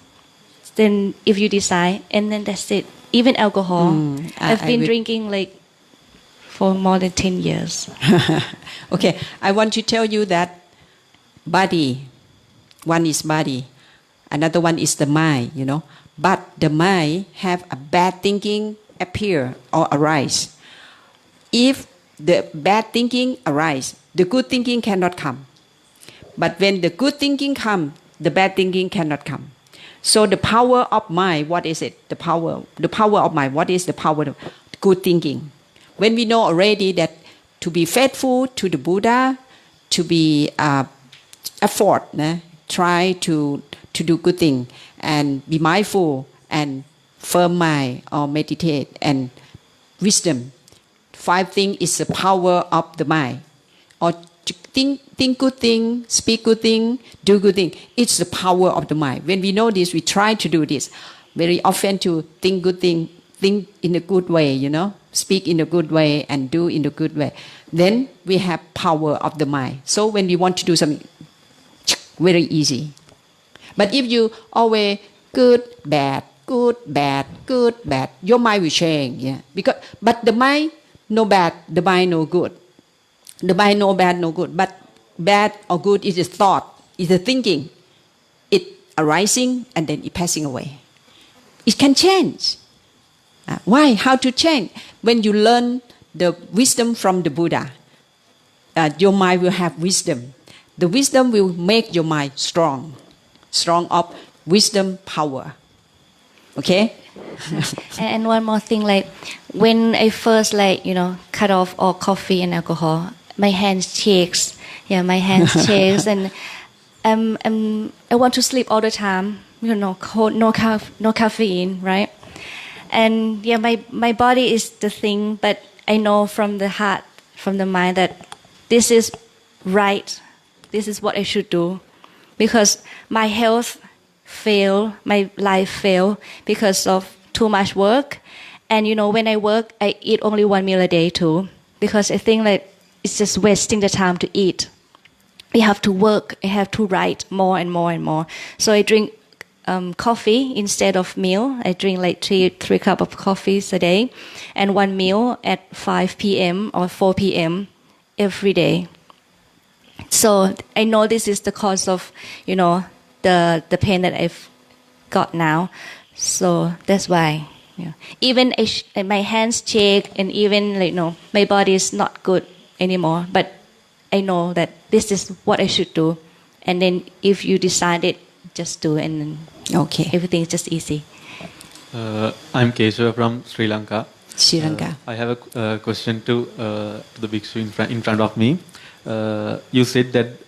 Speaker 4: Then if you decide, and then that's it. Even alcohol, I've been drinking like for more than 10 years.
Speaker 2: Okay, I want to tell you that body, one is body, another one is the mind, you know. But the mind have a bad thinking appear or arise. If the bad thinking arise, the good thinking cannot come. But when the good thinking come, the bad thinking cannot come. So the power of mind, what is it? The power of mind, what is the power of good thinking? When we know already that to be faithful to the Buddha, to be effort, try to do good thing and be mindful and firm mind or meditate and wisdom. 5 things is the power of the mind. Or think good thing, speak good thing, do good thing. It's the power of the mind. When we know this, we try to do this. Very often to think good thing, think in a good way, you know, speak in a good way and do in a good way. Then we have power of the mind. So when we want to do something, very easy. But if you always good, bad, good, bad, good, bad, your mind will change. Yeah. But the mind no bad, the mind no good. The mind no bad, no good. But bad or good is a thought, is a thinking. It arising and then it passing away. It can change. Why? How to change? When you learn the wisdom from the Buddha, your mind will have wisdom. The wisdom will make your mind strong. Strong of wisdom power. Okay?
Speaker 4: And one more thing, like when I first cut off all coffee and alcohol, my hands shakes. Yeah, my hands shakes, and I want to sleep all the time. You know, no caffeine, right? And yeah, my body is the thing, but I know from the heart, from the mind that this is right. This is what I should do, because my health fail, my life fail because of too much work. And you know, when I work, I eat only 1 meal a day too, because I think like it's just wasting the time to eat. I have to work, I have to write more and more and more. So I drink coffee instead of meal. I drink like three cups of coffees a day, and 1 meal at 5 p.m. or 4 p.m. every day. So I know this is the cause of, you know, the pain that I've got now. So that's why. Yeah. Even my hands shake, and even my body is not good anymore. But I know that this is what I should do. And then if you decide it, just do it, and then everything is just easy.
Speaker 13: I'm Keshav from Sri Lanka.
Speaker 2: Sri Lanka.
Speaker 13: I have a question to the bhikshu in front of me. You said that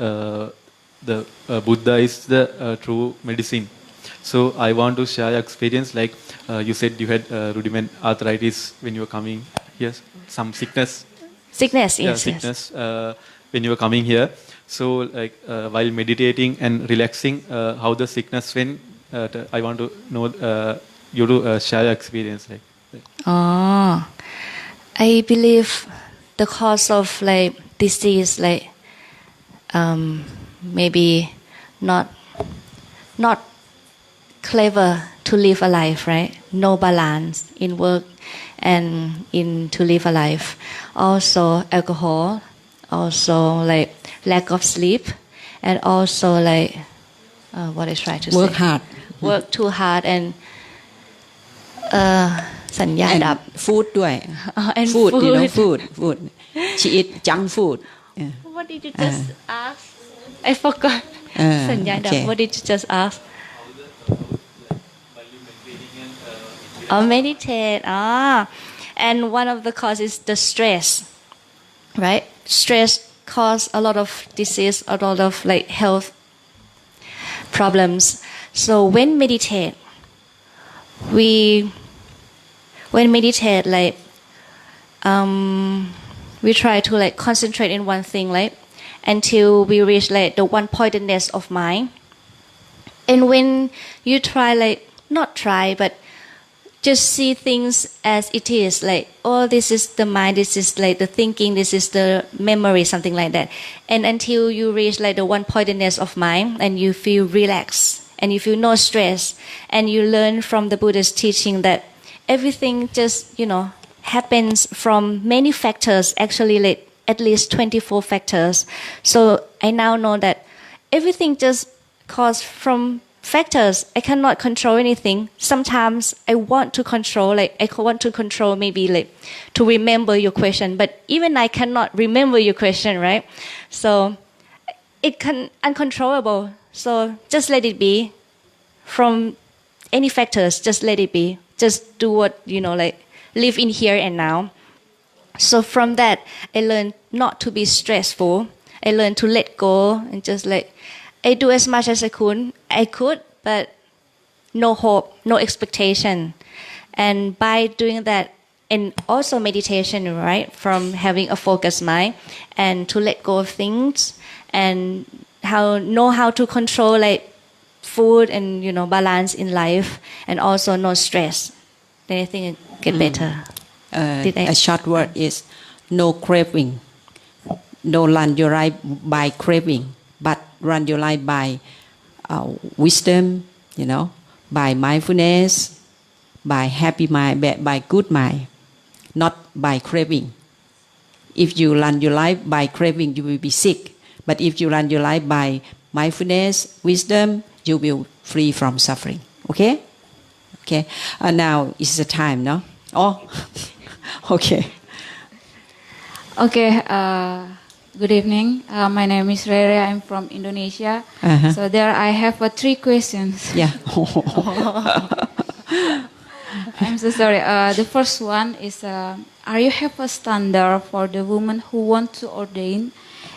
Speaker 13: the Buddha is the true medicine. So I want to share your experience. Like you said, you had rudiment arthritis when you were coming here, some sickness.
Speaker 4: Sickness,
Speaker 13: yeah,
Speaker 4: yes.
Speaker 13: sickness when you were coming here. So like while meditating and relaxing, how the sickness went. I want to know you to share your experience.
Speaker 4: I believe the cause of disease maybe not clever to live a life, right? No balance in work and in to live a life. Also alcohol, also lack of sleep, and also what I try to
Speaker 2: work
Speaker 4: say.
Speaker 2: hard.
Speaker 4: Work too hard and สัญญาณดับ
Speaker 2: food ด้วย
Speaker 4: and
Speaker 2: food you know food she eat junk food
Speaker 4: What did you just ask? I forgot สัญญาณดับ What did you just ask? Meditate. And one of the causes is the stress, right? Stress cause a lot of disease, a lot of health problems. So when meditate, we try to concentrate in one thing, until we reach the one pointedness of mind. And when you try, not try, but just see things as it is, like, oh, this is the mind, this is like the thinking, this is the memory, something like that. And until you reach like the one-pointedness of mind and you feel relaxed and you feel no stress, and you learn from the Buddha's teaching that everything just, happens from many factors, actually like at least 24 factors. So I now know that everything just caused from factors. I cannot control anything. Sometimes I want to control, maybe like to remember your question, but even I cannot remember your question, right? So it can uncontrollable. So just let it be. From any factors, just let it be. Just do what, live in here and now. So from that, I learned not to be stressful. I learned to let go and just I do as much as I could, but no hope, no expectation. And by doing that, and also meditation, right, from having a focused mind and to let go of things and know how to control food and balance in life, and also no stress. Then I think it get better.
Speaker 2: A short word is no craving. No run your life by craving, but run your life by wisdom, by mindfulness, by happy mind, by good mind, not by craving. If you run your life by craving, you will be sick. But if you run your life by mindfulness, wisdom, you will free from suffering. Okay? Okay. Now is the time, no? Oh, okay.
Speaker 14: Okay. Good evening. My name is Rere. I'm from Indonesia. So there I have 3 questions.
Speaker 2: Yeah.
Speaker 14: I'm so sorry. The first one is, are you have a standard for the woman who want to ordain?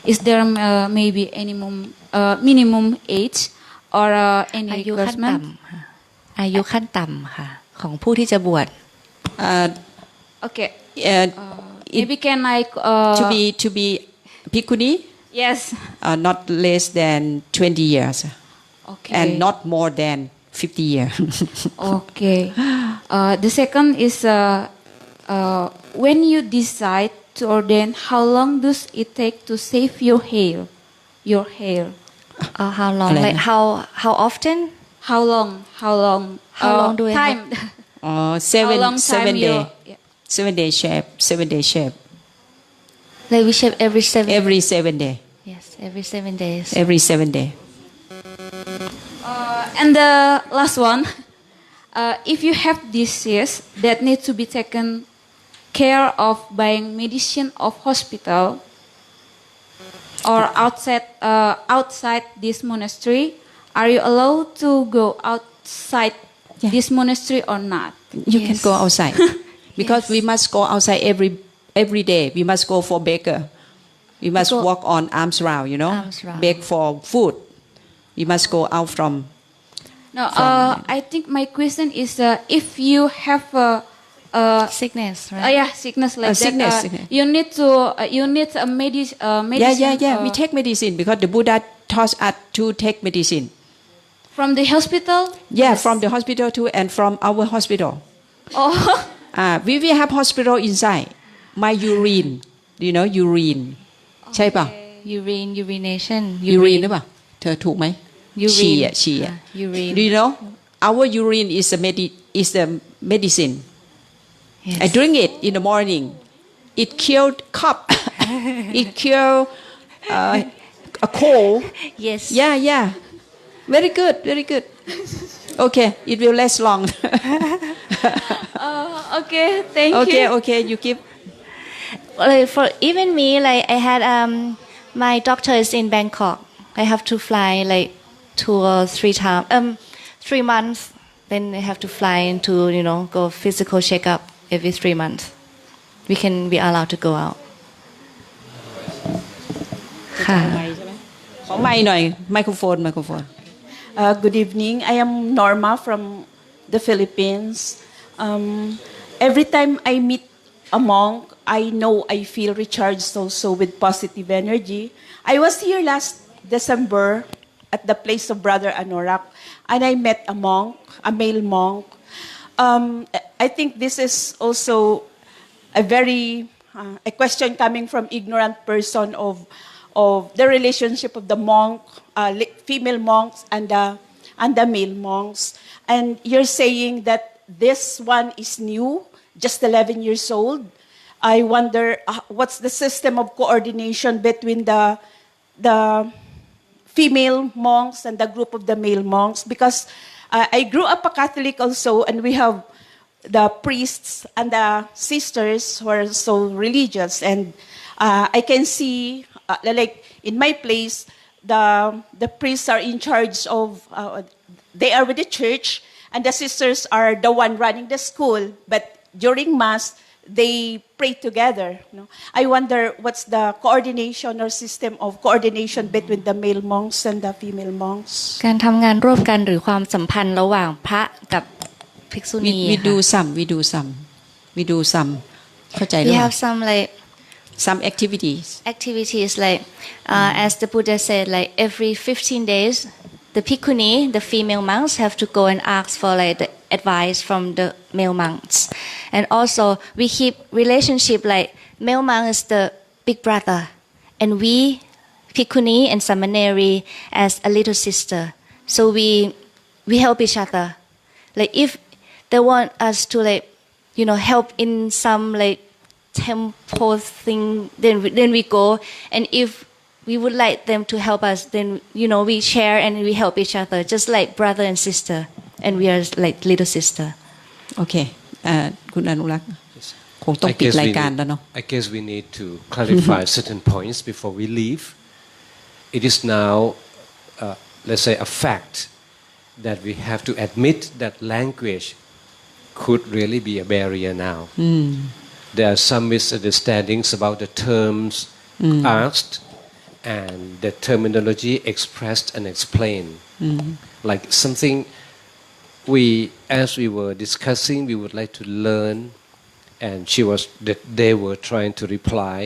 Speaker 14: Is there maybe any minimum age or any
Speaker 1: อายุขั้นต่
Speaker 14: requirement?
Speaker 1: ำอายุขั้นต่ำค่ะของผู้ที่จะบวช
Speaker 14: Okay. Maybe can I
Speaker 2: to be Bhikkhuni?
Speaker 14: Yes.
Speaker 2: Not less than 20 years.
Speaker 14: Okay.
Speaker 2: And not more than 50 years.
Speaker 14: Okay. The second is, when you decide to ordain, how long does it take to save your hair? Your hair.
Speaker 1: how long like how often
Speaker 14: How long? How long?
Speaker 1: How long do I
Speaker 14: time?
Speaker 2: Seven,
Speaker 14: How long time
Speaker 2: 7
Speaker 14: you?
Speaker 2: day.
Speaker 14: Yeah.
Speaker 2: 7 day shape. 7 day shape.
Speaker 1: like we shave every 7
Speaker 2: Every 7 day.
Speaker 1: yes every 7 days
Speaker 2: Every 7 day.
Speaker 14: And the last one, if you have disease that need to be taken care of buying medicine of hospital or outside this monastery, are you allowed to go outside this monastery or not?
Speaker 2: You can go outside. Because we must go outside every day. We must go for baker. We must walk on arms round,
Speaker 1: Arms round.
Speaker 2: beg for food. We must go out from.
Speaker 14: No, I think my question is, if you have
Speaker 1: sickness right
Speaker 14: sickness like
Speaker 2: sickness,
Speaker 14: that,
Speaker 2: sickness.
Speaker 14: you need a medicine.
Speaker 2: Yeah. We take medicine because the Buddha taught us to take medicine.
Speaker 14: From the hospital?
Speaker 2: Yeah, from the hospital too, and from our hospital.
Speaker 14: Oh.
Speaker 2: We will have hospital inside. My urine, urine. ใช่ป่ะ
Speaker 1: urination
Speaker 2: ยูรีนหรือเปล่าเธอถูกไหม ฉี่
Speaker 1: urine
Speaker 2: Do you know our urine is the medicine.
Speaker 1: yes.
Speaker 2: I drink it in the morning. It killed cough. It killed a cold.
Speaker 1: yes
Speaker 2: Yeah. Very good. Okay, it will last long.
Speaker 14: Okay, thank you.
Speaker 2: Okay, you keep.
Speaker 4: Like for even me, like I had my doctor is in Bangkok. I have to fly like 2 or 3 times 3 months. Then I have to fly into go physical checkup every 3 months. We can be allowed to go out.
Speaker 2: ค่ะขอไมค์หน่อยไมโครโฟน
Speaker 15: Good evening. I am Norma from the Philippines. Every time I meet a monk, I know I feel recharged also with positive energy. I was here last December at the place of Brother Anorak, and I met a monk, a male monk. I think this is also a question coming from ignorant person of the relationship of the monk, female monks and the male monks. And you're saying that this one is new, just 11 years old. I wonder what's the system of coordination between the female monks and the group of the male monks, because I grew up a Catholic also, and we have the priests and the sisters who are so religious, and I can see like in my place the priests are in charge of they are with the church, and the sisters are the one running the school, but during mass they pray together. I wonder what's the coordination or system of coordination between the male monks and the female monks.
Speaker 4: การทำงานร่วมกันหรือความสัมพันธ์ระหว่างพระกับภิกษุณี
Speaker 2: we do some เข้าใจหรือ
Speaker 4: we
Speaker 2: เปล่า
Speaker 4: have some like
Speaker 2: some activities
Speaker 4: like as the Buddha said, like every 15 days the bhikkhuni, the female monks, have to go and ask for like the advice from the male monks. And also we keep relationship like male monk is the big brother, and we bhikkhuni and samaneri as a little sister. So we help each other. Like if they want us to like help in some like temple thing, then we go. And if we would like them to help us, then we share and we help each other, just like brother and sister, and we are like little sister.
Speaker 2: Okay. คุณอนุรักษ์คงต้องปิดรายการแล้วเนาะ
Speaker 6: I guess we need to clarify certain points before we leave. It is now, let's say, a fact that we have to admit that language could really be a barrier now. There are some misunderstandings about the terms asked and the terminology expressed and explained. Like something as we were discussing, we would like to learn, and they were trying to reply.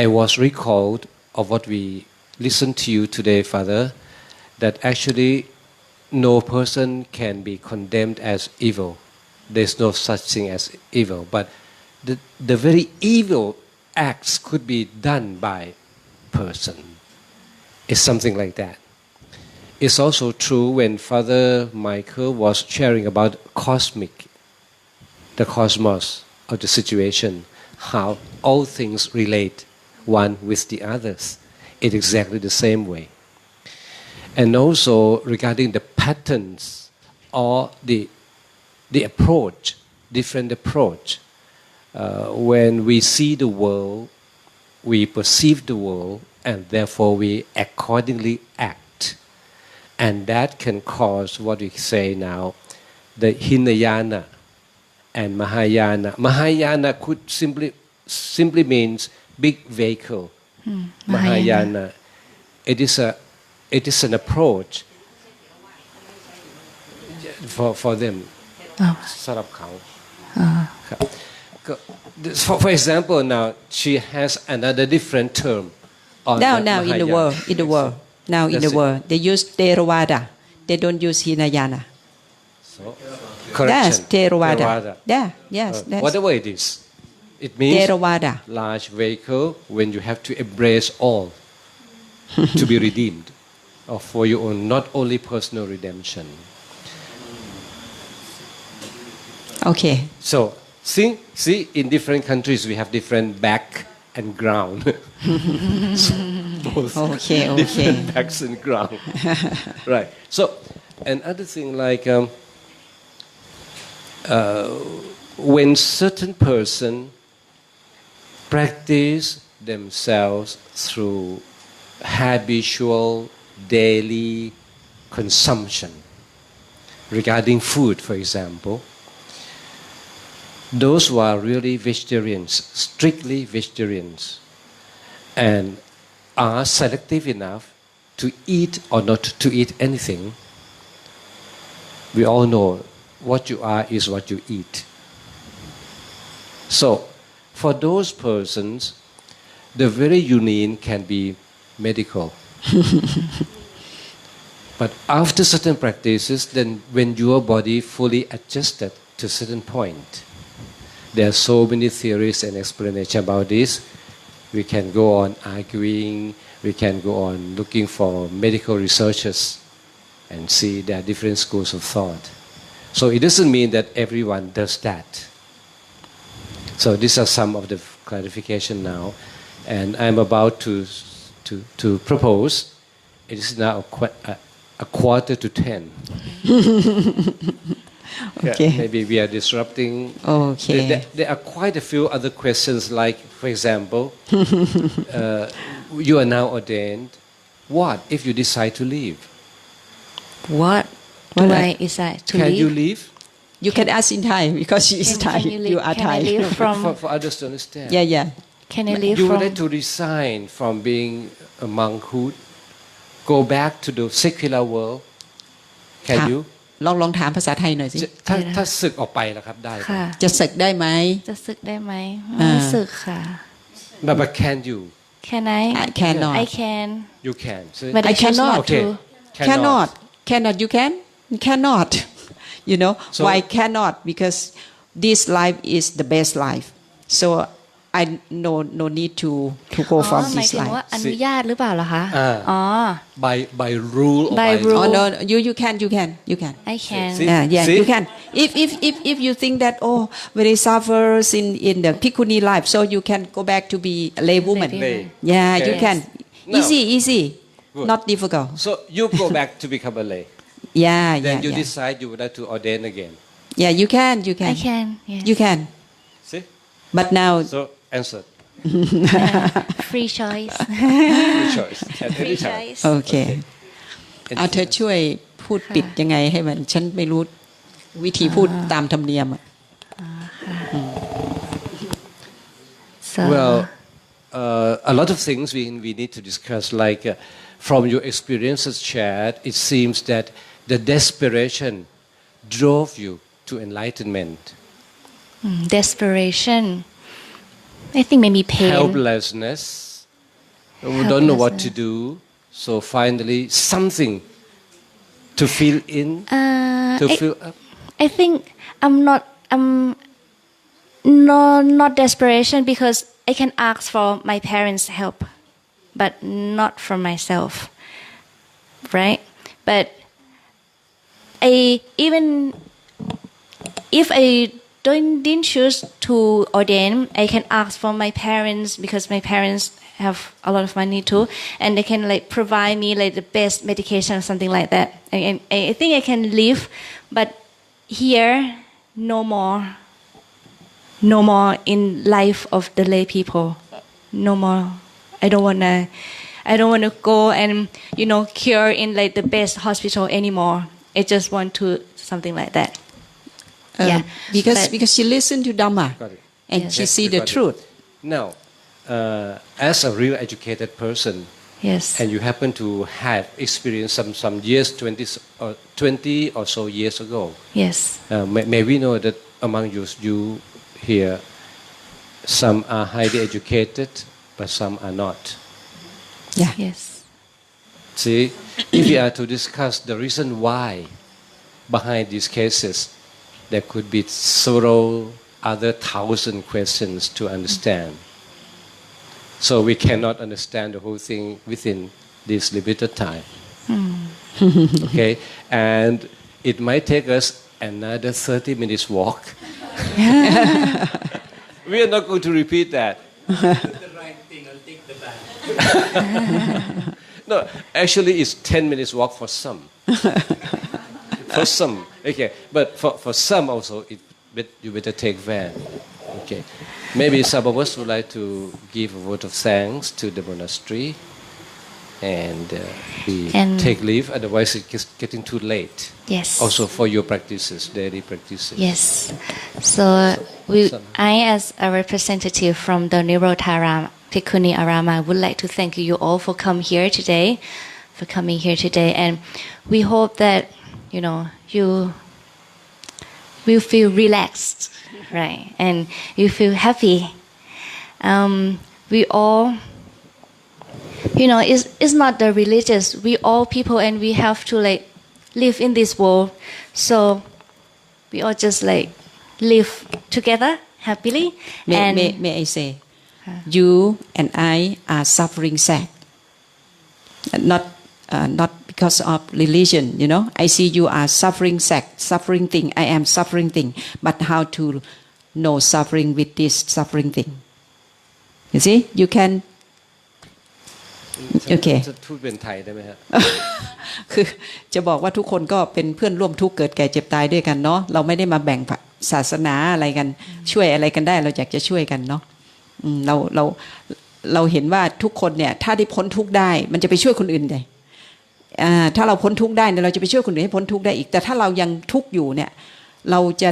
Speaker 6: I was recalled of what we listened to you today, Father, that actually no person can be condemned as evil. There's no such thing as evil, but the very evil acts could be done by person. It's something like that. It's also true when Father Michael was sharing about the cosmos of the situation, how all things relate one with the others in exactly the same way. And also regarding the patterns or the approach, different approach. When we see the world, we perceive the world, and therefore we accordingly act. And that can cause what we say now, the Hinayana and Mahayana. Mahayana could simply means big vehicle. Mahayana. It is an approach for them. สำหรับเขา For example, now she has another different term.
Speaker 2: Now in the world. Now in the world, they use Theravada. They don't use Hinayana.
Speaker 6: So, correction.
Speaker 2: That's Theravada. Yeah, yes.
Speaker 6: Whatever it is, it means
Speaker 2: Theravada.
Speaker 6: Large vehicle when you have to embrace all to be redeemed, or for your own, not only personal redemption.
Speaker 2: Okay.
Speaker 6: So, see, in different countries we have different back and ground. Both different backs and ground. Right. So, another thing like when certain person practice themselves through habitual daily consumption regarding food, for example, those who are really vegetarians, strictly vegetarians, and are selective enough to eat or not to eat anything, we all know what you are is what you eat. So, for those persons, the very union can be medical. But after certain practices, then when your body fully adjusted to a certain point, there are so many theories and explanations about this. We can go on arguing, we can go on looking for medical researchers and see there are different schools of thought. So it doesn't mean that everyone does that. So these are some of the clarification now. And I'm about to propose, it is now a quarter to 10.
Speaker 2: Okay.
Speaker 6: Yeah, maybe we are disrupting.
Speaker 2: Okay.
Speaker 6: There are quite a few other questions, like, for example, you are now ordained. What if you decide to leave?
Speaker 4: What do I decide to
Speaker 6: Can
Speaker 4: leave?
Speaker 6: you leave?
Speaker 2: You can ask in Thai because she is Thai.
Speaker 4: Can you leave-
Speaker 2: You are
Speaker 4: can I
Speaker 2: Thai.
Speaker 4: leave from-
Speaker 6: For others to understand.
Speaker 2: Yeah.
Speaker 4: Can I leave
Speaker 6: You
Speaker 4: from?
Speaker 6: would like to resign from being a monkhood, go back to the secular world. Can you?
Speaker 2: ลองถามภาษาไทยหน่อยสิ
Speaker 6: ถ้าศึกออกไปล่ะครับได้ไหม
Speaker 4: ค่ะ
Speaker 2: จะศึกได้ไหม
Speaker 4: จะศึกได้ไหมไม่ศึกค่ะ
Speaker 6: But can you?
Speaker 4: Can I?
Speaker 2: I cannot.
Speaker 4: I can.
Speaker 6: You can. See?
Speaker 4: But I choose not
Speaker 6: Okay.
Speaker 4: to.
Speaker 2: Cannot. You can? Cannot. You know
Speaker 6: So-
Speaker 2: why cannot? Because this life is the best life. So I no need to go
Speaker 4: อ๋อ
Speaker 2: from
Speaker 4: หมาย
Speaker 2: this
Speaker 4: ถึง
Speaker 2: life.
Speaker 4: ว่าอนุญาตหรือเปล่าเหรอคะ อ๋อ
Speaker 6: By rule or
Speaker 4: By
Speaker 6: by
Speaker 4: rule.
Speaker 2: Oh no, you can.
Speaker 4: I can.
Speaker 6: See?
Speaker 2: Yeah,
Speaker 6: See?
Speaker 2: you can. If you think that very suffers in the Bhikkhuni life, so you can go back to be a lay woman.
Speaker 6: Lay.
Speaker 2: Yeah,
Speaker 6: Okay.
Speaker 2: you can.
Speaker 6: Now-
Speaker 2: Easy.
Speaker 6: Good.
Speaker 2: Not difficult.
Speaker 6: So you go back to become a lay. Then you
Speaker 2: Yeah.
Speaker 6: decide you would like to ordain again.
Speaker 2: Yeah, you can.
Speaker 4: I can. Yes.
Speaker 2: You can.
Speaker 6: See?
Speaker 2: But now
Speaker 6: So answer.
Speaker 4: Free choice.
Speaker 6: Free choice. At
Speaker 4: Free
Speaker 6: any time.
Speaker 4: choice.
Speaker 2: โอเค เอาเธอช่วยพูดปิดยังไงให้มันฉันไม่รู้วิธีพูดตามธรรมเนียมอะ
Speaker 4: So,
Speaker 6: Well, a lot of things we need to discuss. Like from your experiences shared, it seems that the desperation drove you to enlightenment.
Speaker 4: desperation. I think maybe pain.
Speaker 6: Helplessness. We don't know what to do. So finally, something to fill in, to fill up.
Speaker 4: I think I'm not desperation because I can ask for my parents' help, but not for myself, right? But even if I didn't choose to ordain, I can ask for my parents because my parents have a lot of money too, and they can like provide me like the best medication or something like that. I think I can live, but here no more in life of the lay people, no more. I don't wanna go and cure in like the best hospital anymore. I just want to something like that. Yeah,
Speaker 2: because she listened to Dhamma
Speaker 6: Got it.
Speaker 2: and
Speaker 4: Yes.
Speaker 2: she
Speaker 6: Yes,
Speaker 2: see
Speaker 6: we
Speaker 2: the
Speaker 6: got it.
Speaker 2: truth.
Speaker 6: Now, as a real educated person,
Speaker 4: Yes.
Speaker 6: and you happen to have experienced some years, 20 or so years ago,
Speaker 4: Yes.
Speaker 6: may we know that among you here, some are highly educated, but some are not.
Speaker 2: Yeah.
Speaker 4: Yes.
Speaker 6: See, if we are to discuss the reason why behind these cases, there could be several other 1,000 questions to understand. So we cannot understand the whole thing within this limited time. Okay? And it might take us another 30 minutes walk. We are not going to repeat that. No, actually it's 10 minutes walk for some. For some, okay. But for some also, you better take van. Okay. Maybe some of us would like to give a vote of thanks to the monastery and we
Speaker 4: And-
Speaker 6: take leave, otherwise it's getting too late.
Speaker 4: Yes.
Speaker 6: Also for your practices, daily practices.
Speaker 4: Yes. So I, as a representative from the Nirodharam Bhikkhuni Arama, would like to thank you all for coming here today, and we hope that you will feel relaxed, right, and you feel happy. We all It's not the religious. We all people and we have to like live in this world. So we all just like live together happily.
Speaker 2: May I say, you and I are suffering sad. Not because of religion, I see you are suffering sad, suffering thing. I am suffering thing. But how to know suffering with this suffering thing? You see, you can. Okay.
Speaker 6: จะพูดเป็นไทยได้ไหมฮะ
Speaker 2: คือจะบอกว่าทุกคนก็เป็นเพื่อนร่วมทุกข์เกิดแก่เจ็บตายด้วยกันเนาะเราไม่ได้มาแบ่งศาสนาอะไรกันช่วยอะไรกันได้เราอยากจะช่วยกันเนาะเราเห็นว่าทุกคนเนี่ยถ้าได้พ้นทุกข์ได้มันจะไปช่วยคนอื่นได้ถ้าเราพ้นทุกข์ได้เนี่ยเราจะไปช่วยคนอื่นให้พ้นทุกข์ได้อีกแต่ถ้าเรายังทุกข์อยู่เนี่ยเราจะ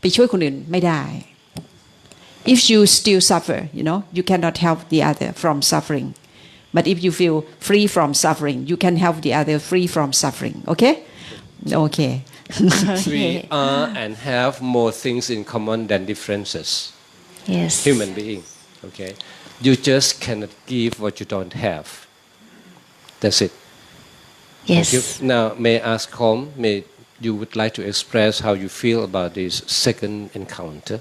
Speaker 2: ไปช่วยคนอื่นไม่ได้ if you still suffer you cannot help the other from suffering but if you feel free from suffering you can help the other free from suffering okay
Speaker 6: we are and have more things in common than differences.
Speaker 4: Yes.
Speaker 6: Human being. Okay. You just cannot give what you don't have. That's it.
Speaker 4: Yes.
Speaker 6: Thank you. Now, may I ask Kom, you would like to express how you feel about this second encounter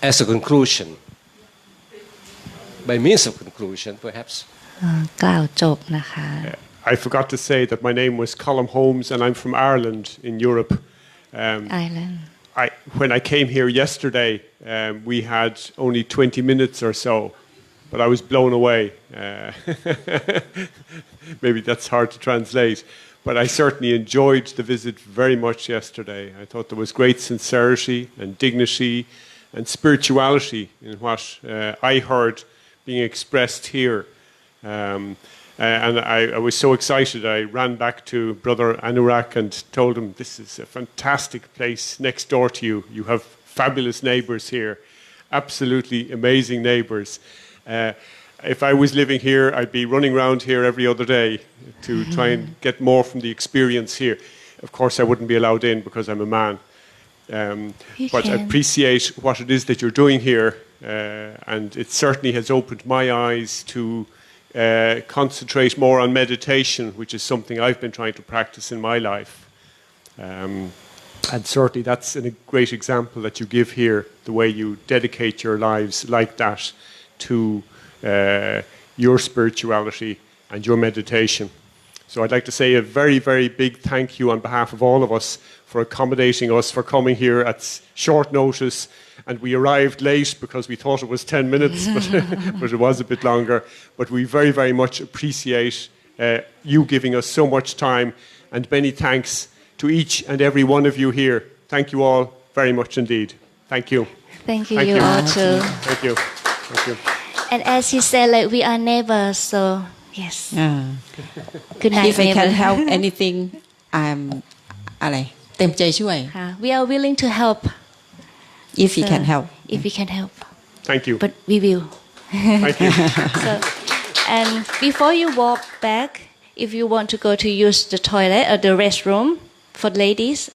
Speaker 6: as a conclusion, by means of conclusion, perhaps.
Speaker 4: กล่าวจบนะคะ
Speaker 5: I forgot to say that my name was Colm Holmes and I'm from Ireland in Europe.
Speaker 4: Ireland.
Speaker 5: When I came here yesterday, we had only 20 minutes or so, but I was blown away. Maybe that's hard to translate, but I certainly enjoyed the visit very much yesterday. I thought there was great sincerity and dignity and spirituality in what I heard being expressed here. And I was so excited, I ran back to Brother Anurag and told him, this is a fantastic place next door to you. You have fabulous neighbours here, absolutely amazing neighbours. If I was living here, I'd be running around here every other day to try and get more from the experience here. Of course, I wouldn't be allowed in because I'm a man. But I appreciate what it is that you're doing here, and it certainly has opened my eyes to concentrate more on meditation, which is something I've been trying to practice in my life. And certainly that's a great example that you give here, the way you dedicate your lives like that to your spirituality and your meditation. So I'd like to say a very, very big thank you on behalf of all of us for accommodating us, for coming here at short notice. And we arrived late because we thought it was 10 minutes, but it was a bit longer. But we very, very much appreciate you giving us so much time. And many thanks to each and every one of you here. Thank you all very much indeed. Thank you.
Speaker 4: Thank you, you all too.
Speaker 5: Thank you. Thank you.
Speaker 4: And as he said, like we are neighbors, so yes. Good night,
Speaker 2: if I can
Speaker 4: neighbor.
Speaker 2: help anything I'm อะไรเต็มใจช่วย
Speaker 4: We are willing to help.
Speaker 2: If we can help.
Speaker 4: If we can help.
Speaker 5: Thank you.
Speaker 4: But we will.
Speaker 5: Thank you.
Speaker 4: And before you walk back, if you want to go to use the toilet or the restroom for ladies,